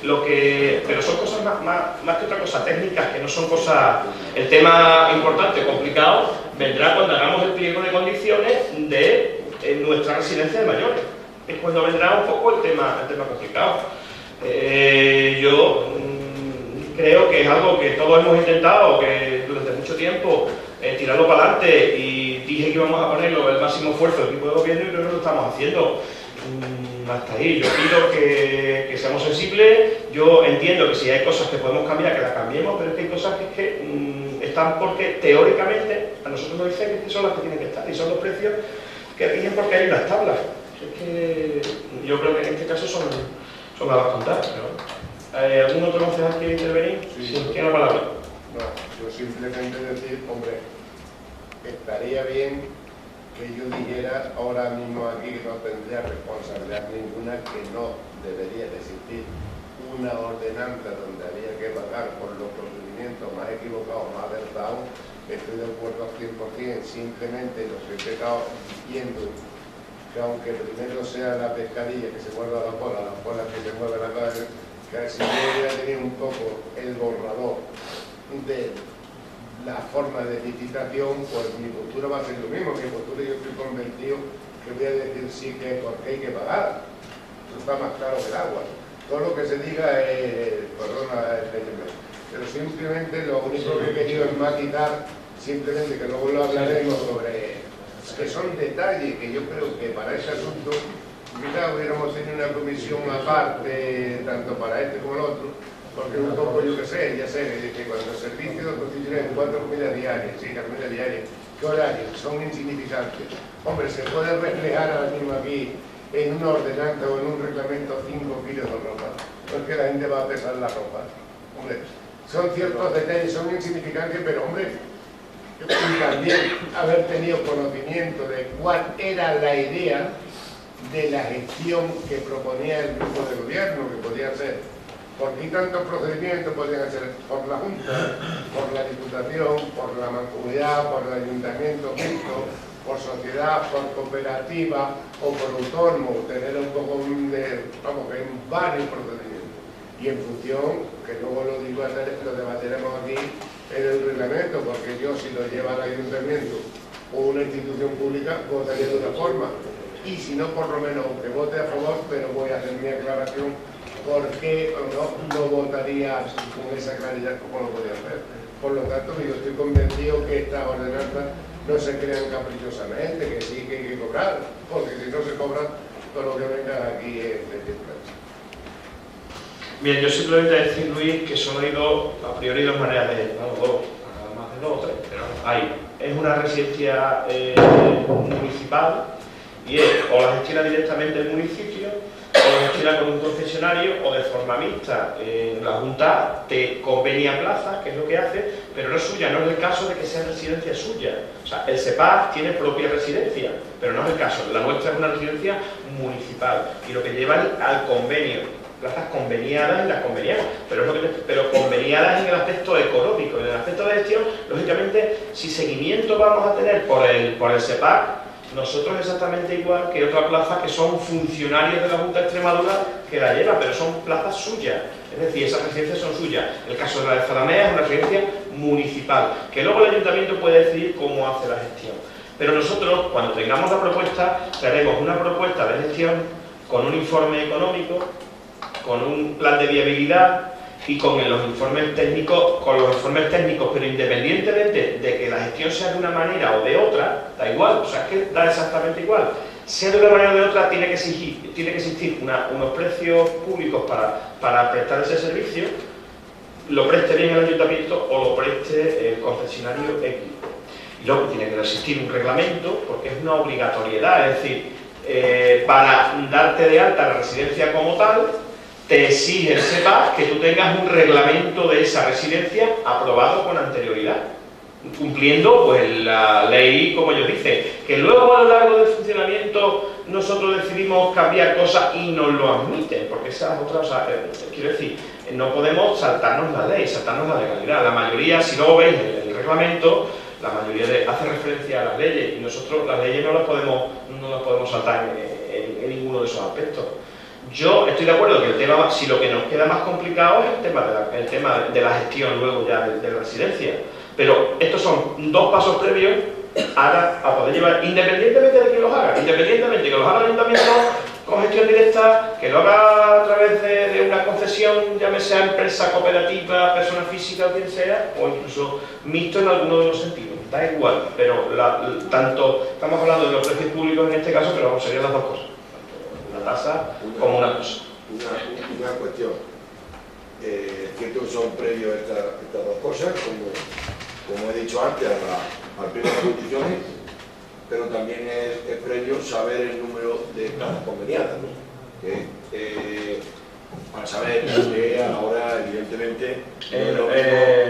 lo que... Pero son cosas más que otra cosa, técnicas, que no son cosas... El tema importante, complicado, vendrá cuando hagamos el pliego de condiciones de nuestra residencia de mayores. Es cuando vendrá un poco el tema complicado. Yo creo que es algo que todos hemos intentado, que durante mucho tiempo tirarlo para adelante, y dije que íbamos a ponerlo el máximo esfuerzo del equipo de gobierno y creo que lo estamos haciendo. Hasta ahí, yo pido que seamos sensibles. Yo entiendo que si hay cosas que podemos cambiar, que las cambiemos, pero es que hay cosas que están porque teóricamente a nosotros nos dicen que son las que tienen que estar y son los precios que rigen porque hay unas tablas. Es que yo creo que en este caso son las a contar. ¿Algún otro concejal quiere intervenir? Sí. ¿Tiene la palabra? No, yo simplemente decir, hombre, estaría bien que yo dijera ahora mismo aquí que no tendría responsabilidad ninguna, que no debería de existir una ordenanza donde había que pagar por los procedimientos más equivocados, más acertados. Estoy de acuerdo al 100%, simplemente lo que he estado diciendo, que aunque primero sea la pescadilla que se mueva la cola que se mueve la calle, que si yo hubiera tenido un poco el borrador de la forma de licitación, pues mi postura va a ser lo mismo. Mi postura, yo estoy convencido que voy a decir sí, que porque hay que pagar. Eso está más claro que el agua. Todo lo que se diga es, perdona, pero simplemente lo único que he querido es maquillar, simplemente que luego lo hablaremos sobre, que son detalles que yo creo que para ese asunto, quizá hubiéramos tenido una comisión aparte, tanto para este como el otro, porque un poco, yo que sé, ya sé, que cuando el servicio de constitución en 4 comidas diarias, sí, 4 comidas diarias, ¿qué horarios? Son insignificantes. Hombre, se puede reflejar ahora mismo aquí en una ordenanza o en un reglamento 5 kilos de ropa, porque la gente va a pesar la ropa. Hombre, son ciertos detalles, son insignificantes, pero hombre, y también haber tenido conocimiento de cuál era la idea de la gestión que proponía el grupo de gobierno, que podía ser, porque tantos procedimientos podían ser por la Junta, por la Diputación, por la Mancomunidad, por el Ayuntamiento mixto, por sociedad, por cooperativa o por autónomo, tener un poco de, vamos, que hay varios procedimientos. Y en función, que luego lo digo, lo debatiremos aquí en el reglamento, porque yo si lo lleva al ayuntamiento o una institución pública, votaría de una forma. Y si no, por lo menos, aunque vote a favor, pero voy a hacer mi aclaración, por qué no votaría con esa claridad como lo podía hacer. Por lo tanto, yo estoy convencido que estas ordenanzas no se crean caprichosamente, que sí que hay que cobrar, porque si no se cobra, todo lo que venga aquí es de tiempo. Bien, yo simplemente decir, Luis, que solo hay a priori dos maneras de, más de dos o tres, pero hay. Es una residencia municipal y es o la gestiona directamente el municipio, o la gestiona con un concesionario, o de forma mixta. La Junta te convenia plazas, que es lo que hace, pero no es suya, no es el caso de que sea residencia suya. O sea, el CEPAC tiene propia residencia, pero no es el caso. La nuestra es una residencia municipal y lo que lleva al convenio. plazas conveniadas y las conveniamos, pero conveniadas en el aspecto económico. En el aspecto de gestión, lógicamente, si seguimiento vamos a tener por el SEPAC, nosotros exactamente igual que otra plaza que son funcionarios de la Junta de Extremadura que la lleva, pero son plazas suyas, es decir, esas residencias son suyas. El caso de la de Zalamea es una residencia municipal, que luego el ayuntamiento puede decidir cómo hace la gestión. Pero nosotros, cuando tengamos la propuesta, haremos una propuesta de gestión con un informe económico, con un plan de viabilidad y con los informes técnicos, pero independientemente de que la gestión sea de una manera o de otra, da igual, o sea, es que da exactamente igual. Sea de una manera o de otra, tiene que existir unos precios públicos para prestar ese servicio, lo preste bien el ayuntamiento o lo preste el concesionario X. Y luego tiene que existir un reglamento, porque es una obligatoriedad, es decir, para darte de alta la residencia como tal, te exige el SEPAC que tú tengas un reglamento de esa residencia aprobado con anterioridad, cumpliendo pues la ley, como ellos dicen. Que luego a lo largo del funcionamiento nosotros decidimos cambiar cosas y nos lo admiten, porque esa es otra, o sea, quiero decir, no podemos saltarnos la ley, saltarnos la legalidad. La mayoría, si luego veis el reglamento, la mayoría hace referencia a las leyes, y nosotros las leyes no las podemos saltar en ninguno de esos aspectos. Yo estoy de acuerdo que el tema, si lo que nos queda más complicado es el tema de la gestión luego ya de la residencia, pero estos son dos pasos previos a poder llevar, independientemente de quién los haga, independientemente que los haga el ayuntamiento con gestión directa, que lo haga a través de una concesión, llámese empresa, cooperativa, persona física o quien sea, o incluso mixto en alguno de los sentidos, da igual, pero tanto estamos hablando de los precios públicos en este caso, pero vamos, serían las dos cosas, una tasa como una cosa. Una cuestión, cierto que son previos estas dos cosas, como he dicho antes, al pleno de las constituciones, pero también es previo saber el número de plazas conveniadas, ¿no? Para saber que ahora, evidentemente...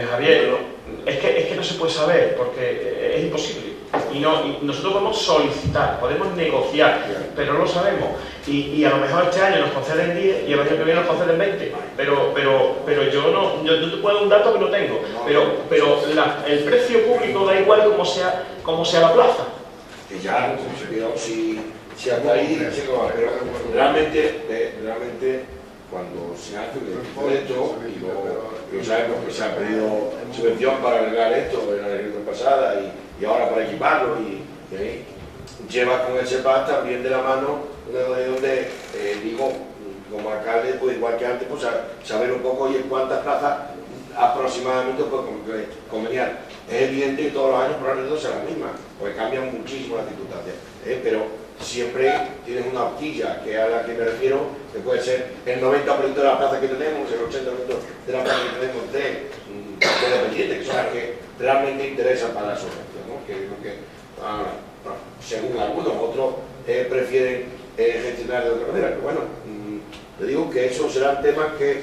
Javier, es que no se puede saber, porque es imposible. Y nosotros podemos solicitar, podemos negociar, pero no lo sabemos. Y a lo mejor este año nos conceden 10 y el año que viene nos conceden 20. Pero yo te puedo dar un dato que no tengo. Pero el precio público da igual como sea la plaza. Que ya, si hasta ahí, pero realmente cuando se hace un proyecto, y sabemos que se ha pedido subvención para arreglar esto en la legislatura pasada y ahora para equiparlo, y lleva con ese SEPAC también de la mano, donde digo, como alcalde, pues igual que antes, pues saber un poco y en cuántas plazas aproximadamente puede conveniar. Es evidente que todos los años probablemente no serán las mismas, porque cambian muchísimo las circunstancias, pero siempre tienes una horquilla, que es a la que me refiero, que puede ser el 90% de las plazas que tenemos, el 80% de las plazas que tenemos de dependientes, que son las que realmente interesan para la asociación, ¿no? Que es lo que, según algunos, otros prefieren gestionar de otra manera. Pero bueno, te digo que esos serán temas que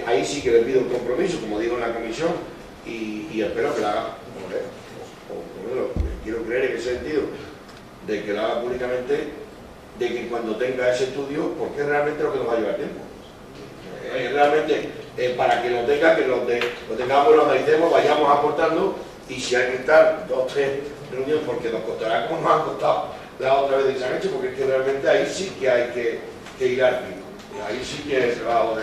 ahí sí que les pido un compromiso, como digo en la comisión, y espero que la haga, quiero creer en ese sentido, de que la haga públicamente, de que cuando tenga ese estudio, porque es realmente lo que nos va a llevar tiempo. Realmente, para que lo tenga, que lo tengamos, lo analicemos, vayamos aportando, y si hay que estar 2 o 3 reuniones, porque nos costará como nos han costado la otra vez de San Hecho, porque es que realmente ahí sí que hay que ir al pico. Ahí sí que es el trabajo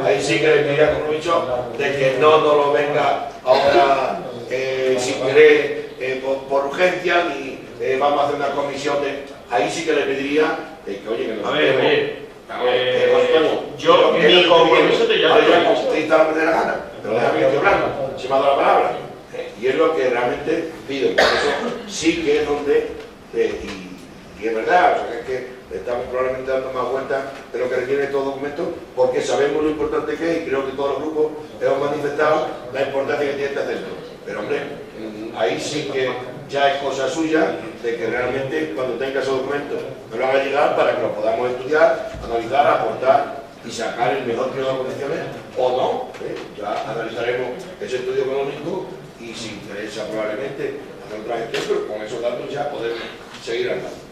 ahí sí que le pediría compromiso de que no lo venga ahora sin querer por urgencia, ni vamos a hacer una comisión ahí sí que le pediría que oye, que nos yo mi compromiso te llamo de la gana, pero déjame que estoy hablando, se me ha dado la palabra, y es lo que realmente pido, por eso sí que es donde y es verdad, o sea, es que estamos probablemente dando más vueltas de lo que requiere todo documento, porque sabemos lo importante que es, y creo que todos los grupos hemos manifestado la importancia que tiene este centro. Pero hombre, ahí sí que ya es cosa suya de que realmente cuando tenga esos documentos me lo haga llegar para que lo podamos estudiar, analizar, aportar y sacar el mejor pliego de condiciones o no. Ya analizaremos ese estudio económico y si interesa probablemente hacer otra gestión, pero con esos datos ya podemos seguir andando.